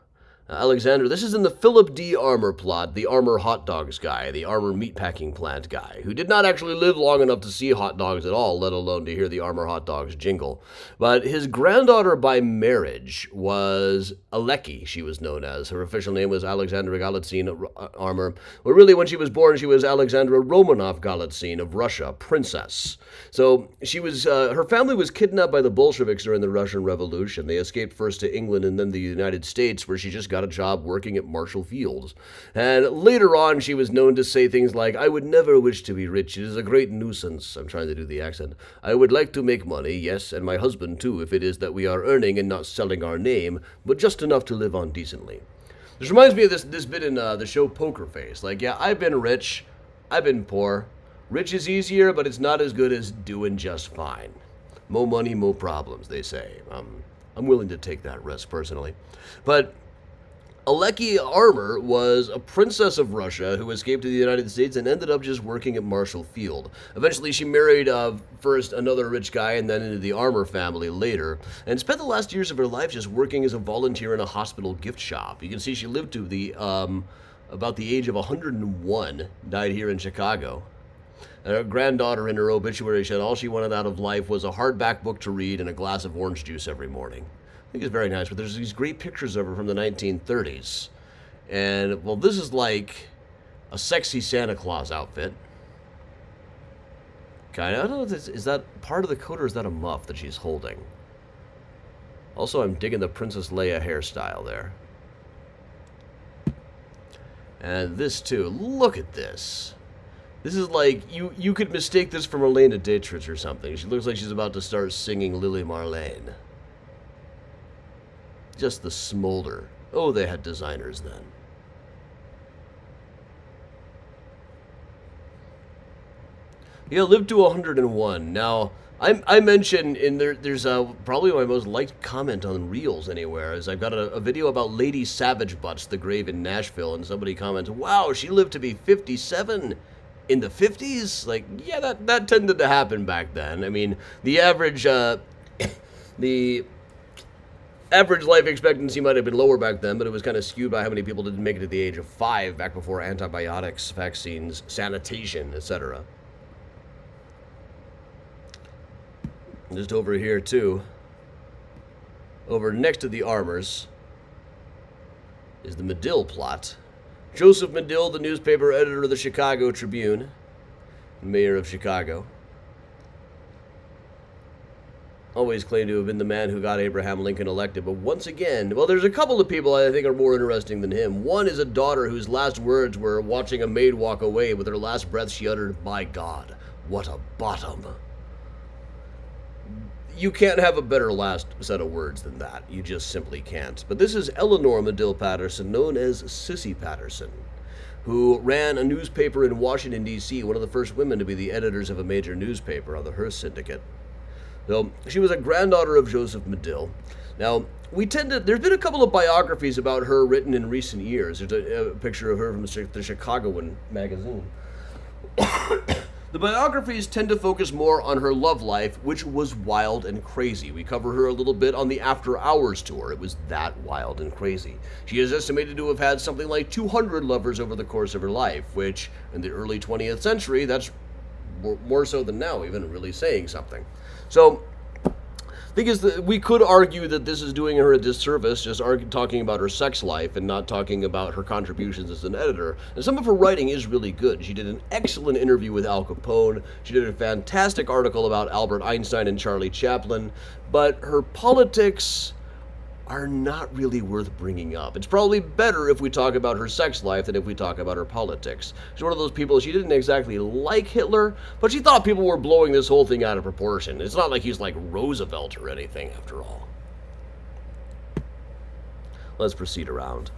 Alexandra, this is in the Philip D. Armour plot, the Armour hot dogs guy, the Armour meatpacking plant guy, who did not actually live long enough to see hot dogs at all, let alone to hear the Armour hot dogs jingle. But his granddaughter by marriage was Aleki, she was known as. Her official name was Alexandra Galitzine Armour. Well, really, when she was born, she was Alexandra Romanov Galitzine of Russia, princess. So she was, her family was kidnapped by the Bolsheviks during the Russian Revolution. They escaped first to England and then the United States, where she just got a job working at Marshall Fields. And later on, she was known to say things like, "I would never wish to be rich. It is a great nuisance." I'm trying to do the accent. "I would like to make money, yes, and my husband too, if it is that we are earning and not selling our name, but just enough to live on decently." This reminds me of this bit in the show Poker Face. Like, yeah, I've been rich, I've been poor. Rich is easier, but it's not as good as doing just fine. More money, more problems, they say. I'm willing to take that risk, personally. But Aleki Armour was a princess of Russia who escaped to the United States and ended up just working at Marshall Field. Eventually, she married first another rich guy and then into the Armour family later, and spent the last years of her life just working as a volunteer in a hospital gift shop. You can see she lived to the about the age of 101, died here in Chicago. And her granddaughter in her obituary said all she wanted out of life was a hardback book to read and a glass of orange juice every morning. I think it's very nice, but there's these great pictures of her from the 1930s. And, well, this is like a sexy Santa Claus outfit. Kind of. I don't know, is that part of the coat or is that a muff that she's holding? Also, I'm digging the Princess Leia hairstyle there. And this, too. Look at this. This is like, you could mistake this for Marlene Dietrich or something. She looks like she's about to start singing Lily Marlene. Just the smolder. Oh, they had designers then. Yeah, lived to 101. Now, I mentioned in there's probably my most liked comment on Reels anywhere is I've got a video about Lady Savage Butts, the grave in Nashville, and somebody comments, "Wow, she lived to be 57 in the 50s?" Like, yeah, that tended to happen back then. I mean, the average average life expectancy might have been lower back then, but it was kind of skewed by how many people didn't make it to the age of 5 back before antibiotics, vaccines, sanitation, etc. Just over here, too, over next to the Armours, is the Medill plot. Joseph Medill, the newspaper editor of the Chicago Tribune, mayor of Chicago, always claimed to have been the man who got Abraham Lincoln elected. But once again, well, there's a couple of people I think are more interesting than him. One is a daughter whose last words were watching a maid walk away. With her last breath, she uttered, "My God, what a bottom." You can't have a better last set of words than that. You just simply can't. But this is Eleanor Medill Patterson, known as Sissy Patterson, who ran a newspaper in Washington, D.C., one of the first women to be the editors of a major newspaper on the Hearst Syndicate. So she was a granddaughter of Joseph Medill. Now, there's been a couple of biographies about her written in recent years. There's a picture of her from the Chicagoan magazine. The biographies tend to focus more on her love life, which was wild and crazy. We cover her a little bit on the After Hours tour. It was that wild and crazy. She is estimated to have had something like 200 lovers over the course of her life, which in the early 20th century, that's more so than now, even really saying something. So, thing is that we could argue that this is doing her a disservice, just talking about her sex life and not talking about her contributions as an editor. And some of her writing is really good. She did an excellent interview with Al Capone. She did a fantastic article about Albert Einstein and Charlie Chaplin. But her politics are not really worth bringing up. It's probably better if we talk about her sex life than if we talk about her politics. She's one of those people, she didn't exactly like Hitler, but she thought people were blowing this whole thing out of proportion. It's not like he's like Roosevelt or anything, after all. Let's proceed around.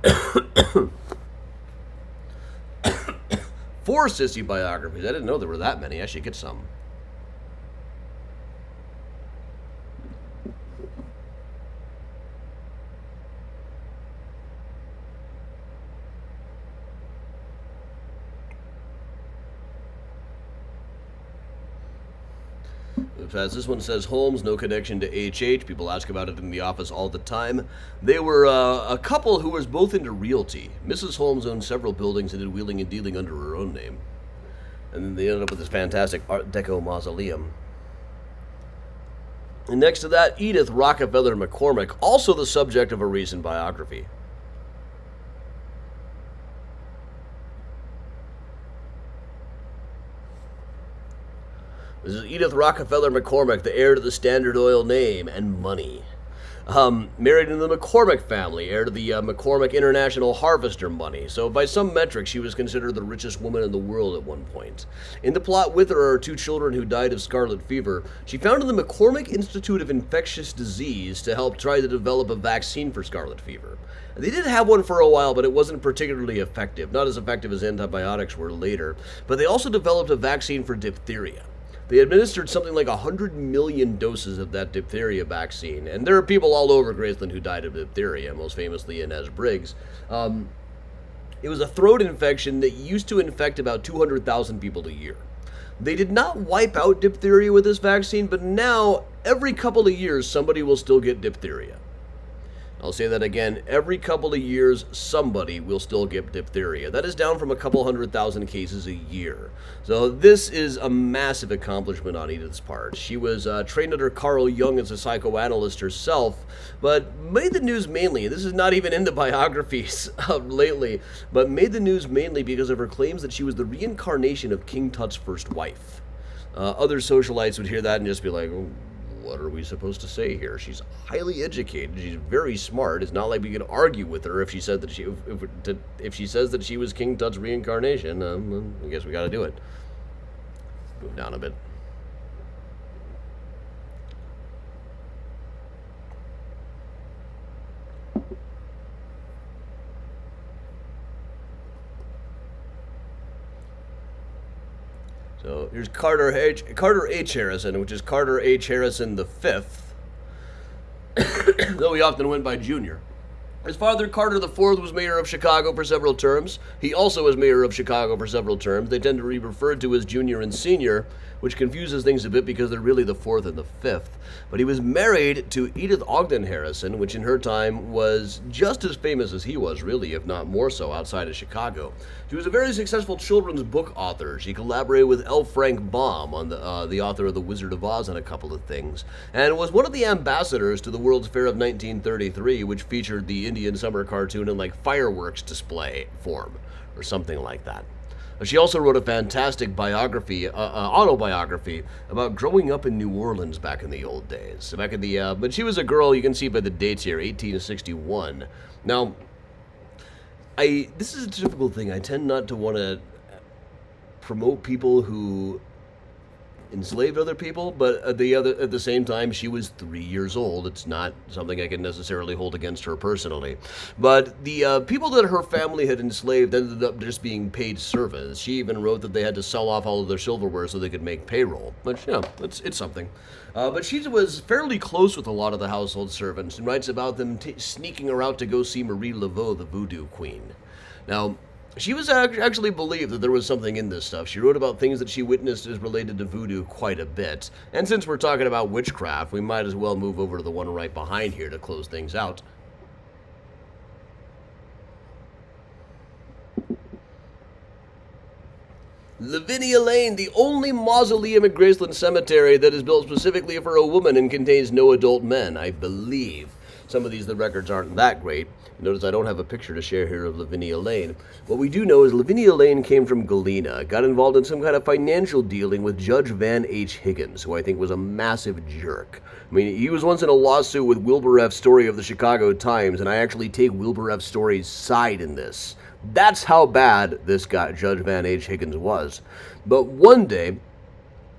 4 sissy biographies. I didn't know there were that many. I should get some. As this one says, Holmes, no connection to H.H. People ask about it in the office all the time. They were a couple who was both into realty. Mrs. Holmes owned several buildings and did wheeling and dealing under her own name. And then they ended up with this fantastic Art Deco mausoleum. And next to that, Edith Rockefeller McCormick, also the subject of a recent biography. This is Edith Rockefeller McCormick, the heir to the Standard Oil name and money. Married into the McCormick family, heir to the McCormick International Harvester money. So by some metrics, she was considered the richest woman in the world at one point. In the plot with her are 2 children who died of scarlet fever. She founded the McCormick Institute of Infectious Disease to help try to develop a vaccine for scarlet fever. They did have one for a while, but it wasn't particularly effective. Not as effective as antibiotics were later. But they also developed a vaccine for diphtheria. They administered something like 100 million doses of that diphtheria vaccine, and there are people all over Graceland who died of diphtheria, most famously Inez Briggs. It was a throat infection that used to infect about 200,000 people a year. They did not wipe out diphtheria with this vaccine, but now, every couple of years, somebody will still get diphtheria. I'll say that again, every couple of years, somebody will still get diphtheria. That is down from a couple 100,000 cases a year. So this is a massive accomplishment on Edith's part. She was trained under Carl Jung as a psychoanalyst herself, but made the news mainly, and this is not even in the biographies lately, but made the news mainly because of her claims that she was the reincarnation of King Tut's first wife. Other socialites would hear that and just be like, oh, what are we supposed to say here? She's highly educated. She's very smart. It's not like we could argue with her if she said that if she says that she was King Tut's reincarnation. I guess we got to do it. Move down a bit. So here's Carter H. Harrison, which is Carter H. Harrison the Fifth, though he often went by Junior. His father, Carter IV, was mayor of Chicago for several terms. He also was mayor of Chicago for several terms. They tend to be referred to as Junior and Senior, which confuses things a bit because they're really the 4th and the 5th. But he was married to Edith Ogden Harrison, which in her time was just as famous as he was, really, if not more so, outside of Chicago. She was a very successful children's book author. She collaborated with L. Frank Baum, on the author of The Wizard of Oz, on a couple of things, and was one of the ambassadors to the World's Fair of 1933, which featured the Indian summer cartoon in like fireworks display form, or something like that. She also wrote a fantastic biography, autobiography, about growing up in New Orleans back in the old days. But she was a girl, you can see by the dates here, 1861. Now, this is a difficult thing. I tend not to want to promote people who enslaved other people, but at the same time, she was 3 years old. It's not something I can necessarily hold against her personally. But the people that her family had enslaved ended up just being paid servants. She even wrote that they had to sell off all of their silverware so they could make payroll, which, you know, it's something. But she was fairly close with a lot of the household servants and writes about them sneaking her out to go see Marie Laveau, the voodoo queen. Now, She was actually believed that there was something in this stuff. She wrote about things that she witnessed as related to voodoo quite a bit. And since we're talking about witchcraft, we might as well move over to the one right behind here to close things out. Lavinia Lane, the only mausoleum at Graceland Cemetery that is built specifically for a woman and contains no adult men, I believe. Some of the records aren't that great. Notice I don't have a picture to share here of Lavinia Lane. What we do know is Lavinia Lane came from Galena, got involved in some kind of financial dealing with Judge Van H. Higgins, who I think was a massive jerk. I mean, he was once in a lawsuit with Wilbur F. Story of the Chicago Times, and I actually take Wilbur F. Story's side in this. That's how bad this guy, Judge Van H. Higgins, was. But one day,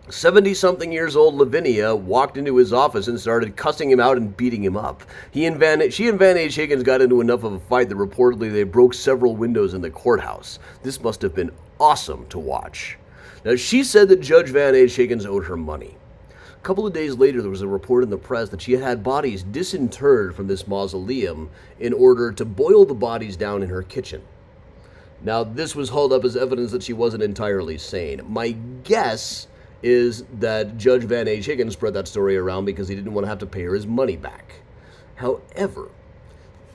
70-something years old Lavinia walked into his office and started cussing him out and beating him up. She and Van H. Higgins got into enough of a fight that reportedly they broke several windows in the courthouse. This must have been awesome to watch. Now, she said that Judge Van H. Higgins owed her money. A couple of days later, there was a report in the press that she had had bodies disinterred from this mausoleum in order to boil the bodies down in her kitchen. Now, this was hauled up as evidence that she wasn't entirely sane. My guess is that Judge Van H. Higgins spread that story around because he didn't want to have to pay her his money back. However,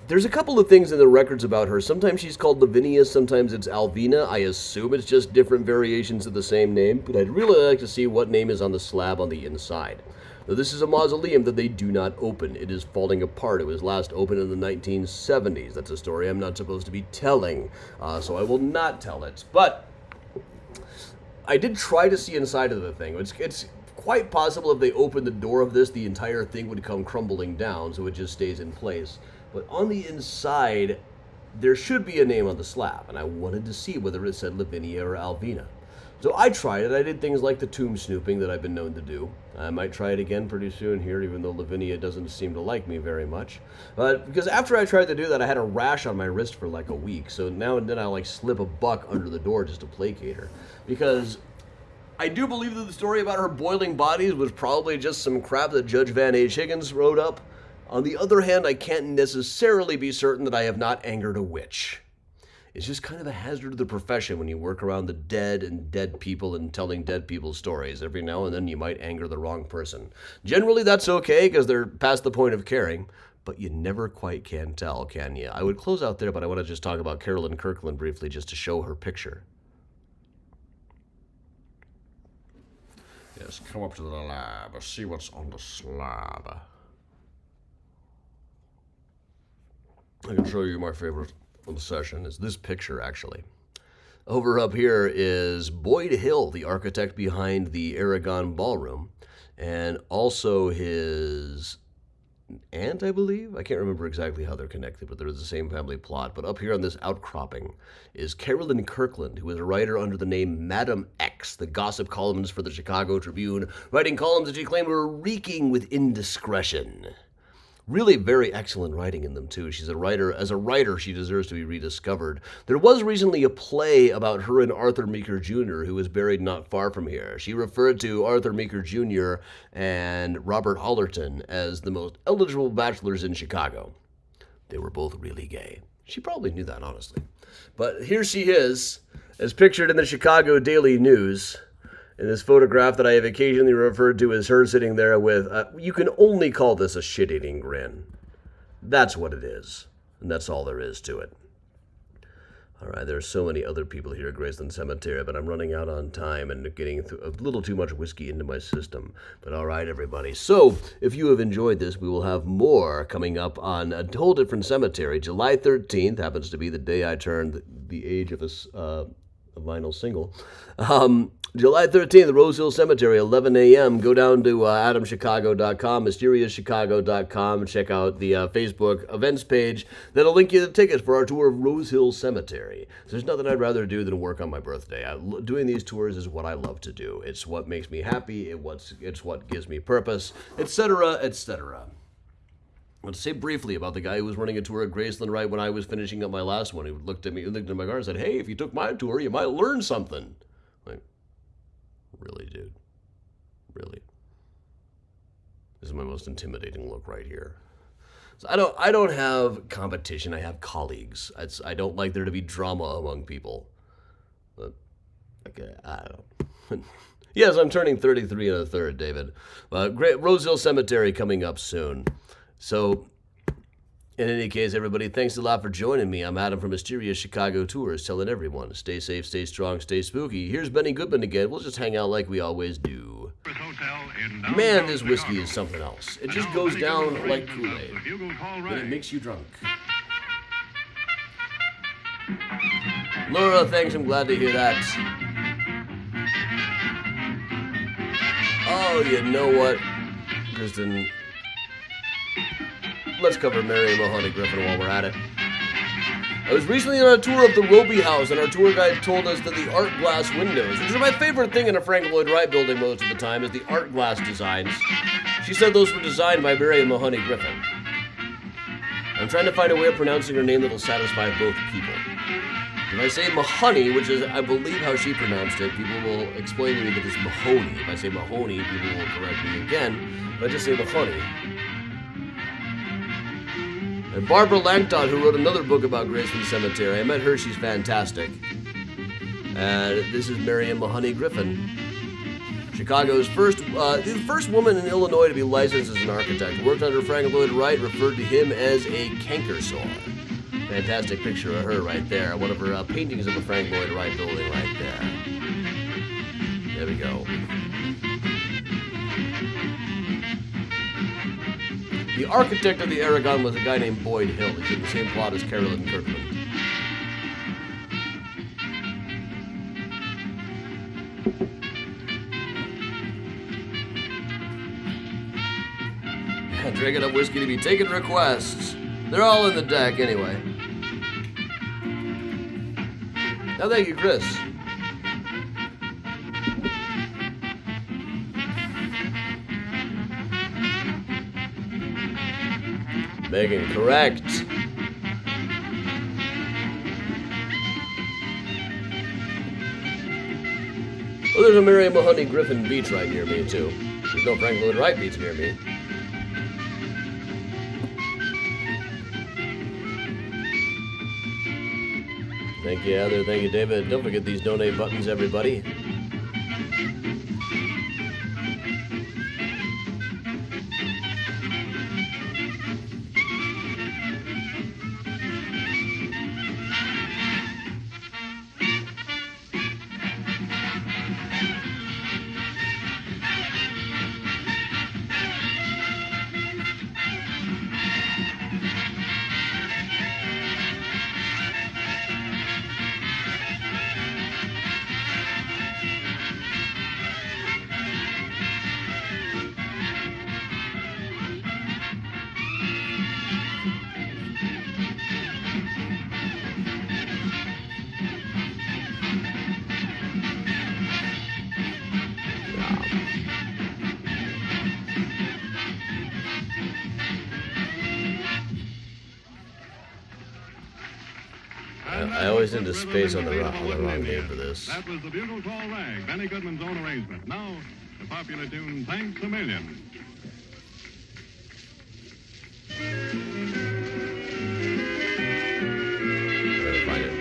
there's a couple of things in the records about her. Sometimes she's called Lavinia, sometimes it's Alvina. I assume it's just different variations of the same name, but I'd really like to see what name is on the slab on the inside. Now, this is a mausoleum that they do not open. It is falling apart. It was last opened in the 1970s. That's a story I'm not supposed to be telling, so I will not tell it. But I did try to see inside of the thing. It's quite possible if they opened the door of this, the entire thing would come crumbling down, so it just stays in place. But on the inside, there should be a name on the slab, and I wanted to see whether it said Lavinia or Alvina. So I tried it. I did things like the tomb snooping that I've been known to do. I might try it again pretty soon here, even though Lavinia doesn't seem to like me very much. But because after I tried to do that, I had a rash on my wrist for like a week. So now and then I slip a buck under the door just to placate her. Because I do believe that the story about her boiling bodies was probably just some crap that Judge Van H. Higgins wrote up. On the other hand, I can't necessarily be certain that I have not angered a witch. It's just kind of a hazard of the profession when you work around the dead and dead people and telling dead people stories. Every now and then you might anger the wrong person. Generally that's okay because they're past the point of caring, but you never quite can tell, can you? I would close out there, but I want to just talk about Carolyn Kirkland briefly just to show her picture. Yes, come up to the lab, see what's on the slab. I can show you my favorite session is this picture, actually. Over up here is Boyd Hill, the architect behind the Aragon Ballroom, and also his aunt, I believe. I can't remember exactly how they're connected, but they're the same family plot. But up here on this outcropping is Carolyn Kirkland, who is a writer under the name Madam X, the gossip columns for the Chicago Tribune, writing columns that she claimed were reeking with indiscretion. Really very excellent writing in them, too. She's a writer. As a writer, she deserves to be rediscovered. There was recently a play about her and Arthur Meeker Jr., who was buried not far from here. She referred to Arthur Meeker Jr. and Robert Hollerton as the most eligible bachelors in Chicago. They were both really gay. She probably knew that, honestly. But here she is, as pictured in the Chicago Daily News. In this photograph that I have occasionally referred to as her sitting there with, you can only call this a shit-eating grin. That's what it is. And that's all there is to it. All right, there are so many other people here at Graceland Cemetery, but I'm running out on time and getting a little too much whiskey into my system. But all right, everybody. So, if you have enjoyed this, we will have more coming up on a whole different cemetery. July 13th happens to be the day I turned the age of a vinyl single. July 13th, the Rose Hill Cemetery, 11 a.m. Go down to adamchicago.com, mysteriouschicago.com, and check out the Facebook events page. That'll link you the tickets for our tour of Rose Hill Cemetery. So there's nothing I'd rather do than work on my birthday. Doing these tours is what I love to do. It's what makes me happy. It's what gives me purpose, etc., etc. I want to say briefly about the guy who was running a tour at Graceland right when I was finishing up my last one. He looked at my car and said, "Hey, if you took my tour, you might learn something." Like, really, dude? Really? This is my most intimidating look right here. So I don't have competition. I have colleagues. I don't like there to be drama among people. But, okay, I don't know. Yes, I'm turning 33 and a third, David. Rosehill Cemetery coming up soon. So, in any case, everybody, thanks a lot for joining me. I'm Adam from Mysterious Chicago Tours, telling everyone, stay safe, stay strong, stay spooky. Here's Benny Goodman again. We'll just hang out like we always do. Man, this whiskey is something else. It just goes down like Kool-Aid. And it makes you drunk. Laura, thanks. I'm glad to hear that. Oh, you know what, Kristen? Let's cover Mary and Mahoney Griffin while we're at it. I was recently on a tour of the Roby House, and our tour guide told us that the art glass windows, which is my favorite thing in a Frank Lloyd Wright building most of the time, is the art glass designs. She said those were designed by Mary and Mahoney Griffin. I'm trying to find a way of pronouncing her name that'll satisfy both people. If I say Mahoney, which is, I believe, how she pronounced it, people will explain to me that it's Mahoney. If I say Mahoney, people will correct me again. If I just say Mahoney. And Barbara Langton, who wrote another book about Graceland Cemetery, I met her. She's fantastic. And this is Mary and Mahoney Griffin. Chicago's the first woman in Illinois to be licensed as an architect. Worked under Frank Lloyd Wright, referred to him as a canker sore. Fantastic picture of her right there. One of her paintings of the Frank Lloyd Wright building right there. There we go. The architect of the Aragon was a guy named Boyd Hill. He's in the same plot as Carolyn Kirkland. Drink enough whiskey to be taking requests. They're all in the deck anyway. Now, thank you, Chris. Megan, correct. Well, there's a Mary Mahoney Griffin beach right near me, too. There's no Frank Lloyd Wright beach near me. Thank you, Heather. Thank you, David. Don't forget these donate buttons, everybody. I always into space on the wrong name for this. That was the Bugle Tall Rag, Benny Goodman's own arrangement. Now, the popular tune, Thanks a Million. Better find it.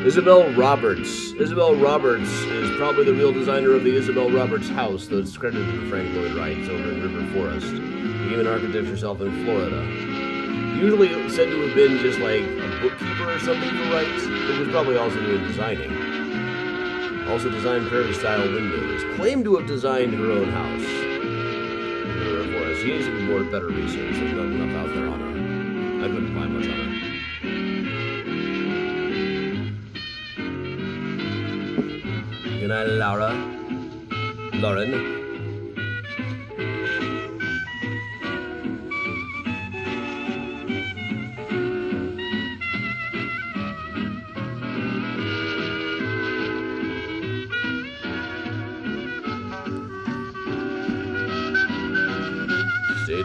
Isabel Roberts. Isabel Roberts is probably the real designer of the Isabel Roberts house that's credited to Frank Lloyd Wright. It's over in River Forest. Became an architect herself in Florida. Usually said to have been just like a bookkeeper or something for Wright, but was probably also doing designing. Also designed prairie-style windows. Claimed to have designed her own house in River Forest. She needs to be more better research. There's not enough out there on her. I couldn't find much on her. Good night, Laura. Lauren.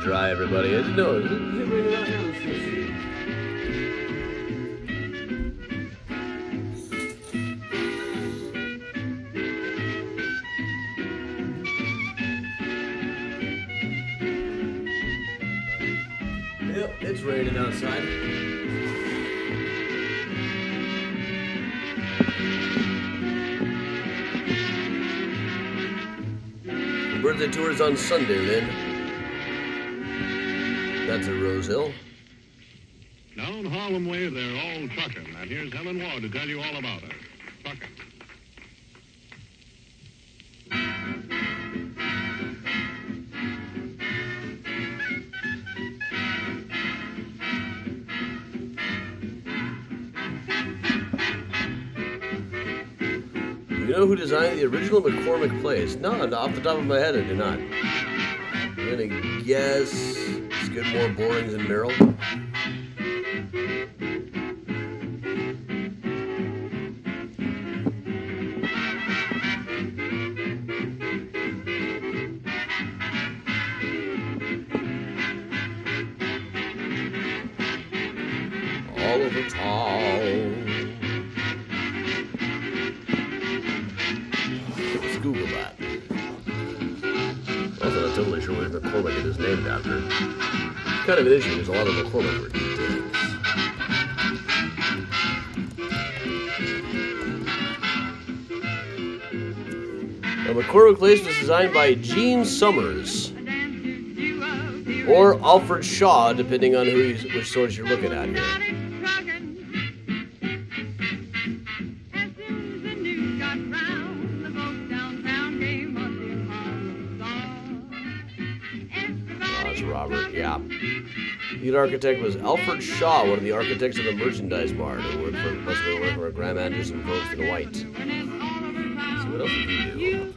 dry, everybody. Is it, no, is it raining out here? Let's see. Yep, it's raining outside. Birthday tour is on Sunday, Lynn. That's at Rose Hill. Down Harlem Way, they're all trucking. And here's Helen Ward to tell you all about her. Trucking. You know who designed the original McCormick Place? No, off the top of my head, I do not. I'm gonna guess Skidmore, Borings, and Merrill. All over town. Let's Google that. Also, not totally sure what McCormick it is named after. It's kind of an issue. There's a lot of McCormick were dicks. Now, McCormick Place was designed by Gene Summers or Alfred Shaw, depending on which source you're looking at here. Robert, yeah. Lead architect was Alfred Shaw, one of the architects of the merchandise mart, who must have been working for Graham Anderson, Probst and White. So what else did he do?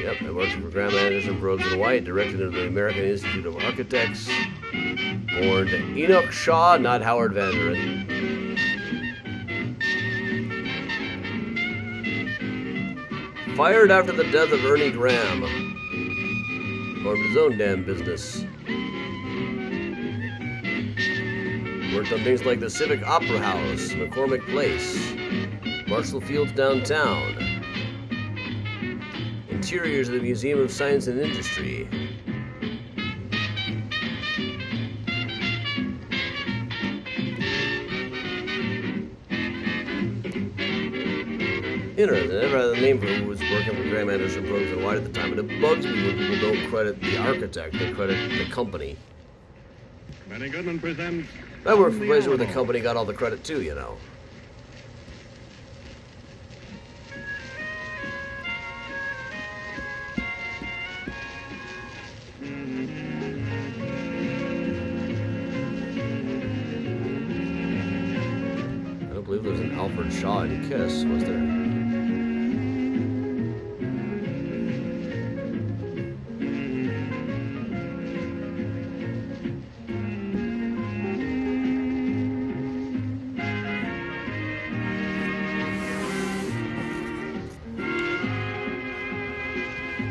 Yep, and working for Graham Anderson, Probst and White, directed of the American Institute of Architects. Born Enoch Shaw, not Howard Van Buren. Fired after the death of Ernie Graham. Formed his own damn business. Worked on things like the Civic Opera House, McCormick Place, Marshall Fields downtown, interiors of the Museum of Science and Industry. Interesting. I never had a name for who was working for Graham Anderson, Probst and White at the time, and it bugs me when people don't credit the architect, they credit the company. Benny Goodman presents. I worked for a place where the company got all the credit too, you know. I don't believe there was an Alfred Shaw in Kiss, was there?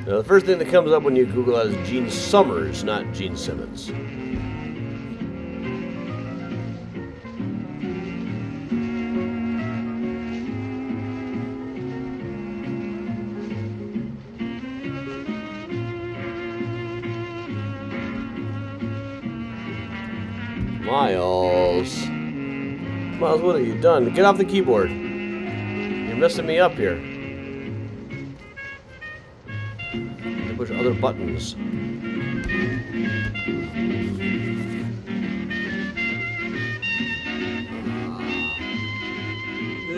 Now, the first thing that comes up when you Google that is Gene Summers, not Gene Simmons. Miles. Miles, what have you done? Get off the keyboard. You're messing me up here. Push other buttons. There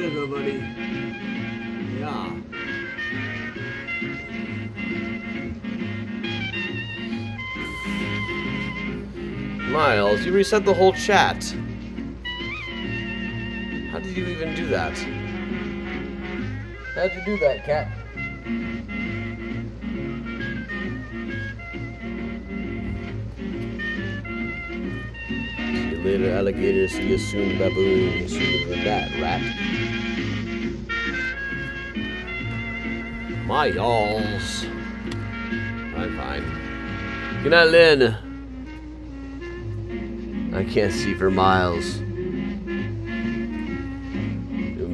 you go, buddy. Yeah. Miles, you reset the whole chat. How did you even do that? How'd you do that, cat? you later, alligator. See you soon, baboon. Sooner than that, rat. My y'alls. I'm fine. Good night, Lynn. I can't see for miles.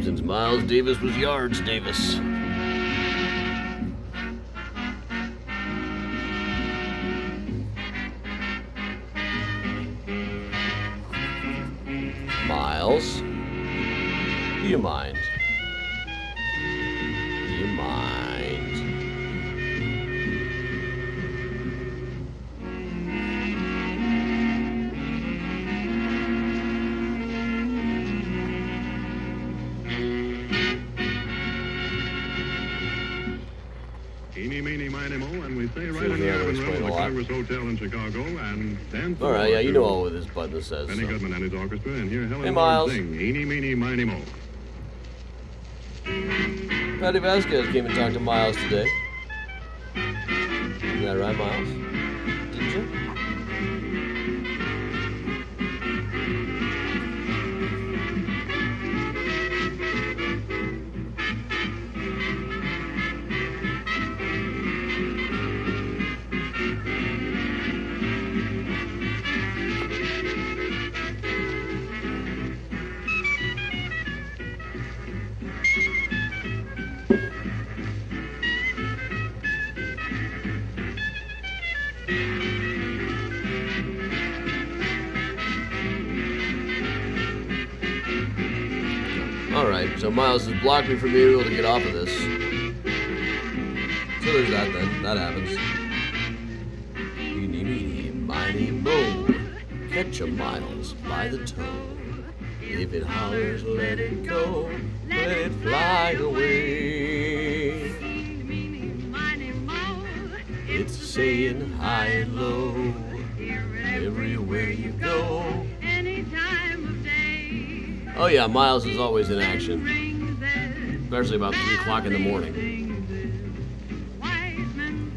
Since Miles Davis was Yards Davis. Miles, do you mind? Do you mind? Eeny, meeny, miny, mo, and we stay right in the urban room of the Congress Hotel in Chicago, and then... All right, yeah, you know all what this button says. Benny So. Goodman and his orchestra, and here Helen Miles. Ward sing Eeny, meeny, miny, mo. Patty Vasquez came and talked to Miles today. Is that right, Miles? Didn't you? Alright, so Miles has blocked me from being able to get off of this. So there's that then. That happens. Eeny, meeny, miny, mo. Catch a Miles by the toe. If it hollers, let it go. Let it fly away. It's saying high and low. Everywhere you go. Oh yeah, Miles is always in action. Especially about 3 o'clock in the morning.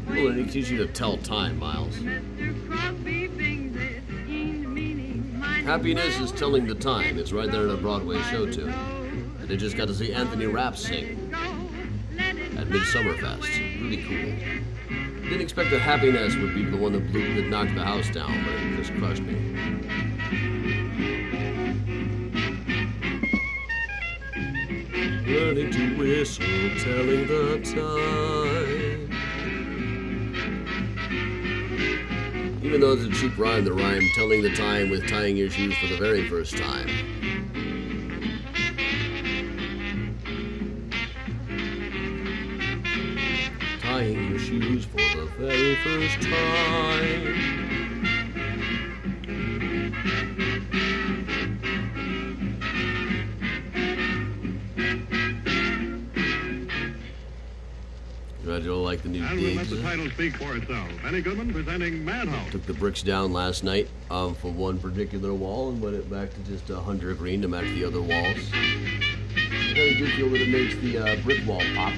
Well, he teaches you to tell time, Miles. Happiness is telling the time. It's right there in a Broadway show, too. And they just got to see Anthony Rapp sing at Midsummerfest. Really cool. Didn't expect that Happiness would be the one that knocked the house down, but it just crushed me. Learning to whistle, telling the time. Even though it's a cheap rhyme, the rhyme telling the time with tying your shoes for the very first time. Tying your shoes for the very first time. You'll like the new And we'll let digs. the title speak for itself. Benny Goodman presenting Madhouse. Took the bricks down last night for one particular wall and went it back to just a hunter green to match the other walls. I really do feel that it makes the brick wall pop.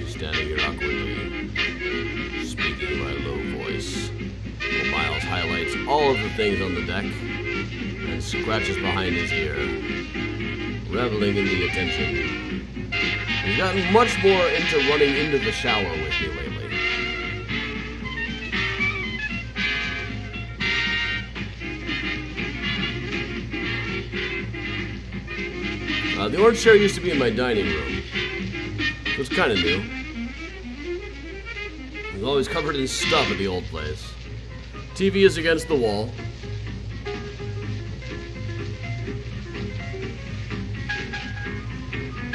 Standing here awkwardly, speaking in my low voice, while Miles highlights all of the things on the deck and scratches behind his ear, reveling in the attention. He's gotten much more into running into the shower with me lately. The orange chair used to be in my dining room, so it's kind of new. It was always covered in stuff at the old place. TV is against the wall.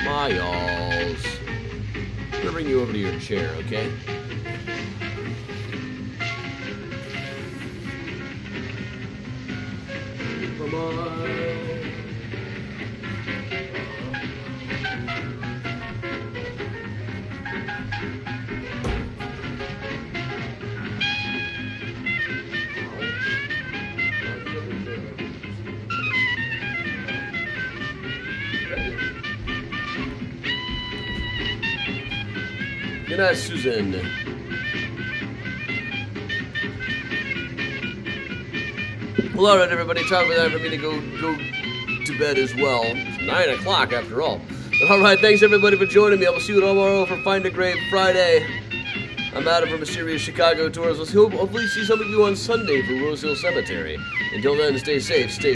My y'alls. I'm gonna bring you over to your chair, okay? Come on. Good night, Susan. Well, all right, everybody. Time for me to go to bed as well. It's 9 o'clock after all. But all right, thanks everybody for joining me. I will see you tomorrow for Find a Grave Friday. I'm Adam from Mysterious Chicago Tours. Let's hopefully see some of you on Sunday for Rose Hill Cemetery. Until then, stay safe, stay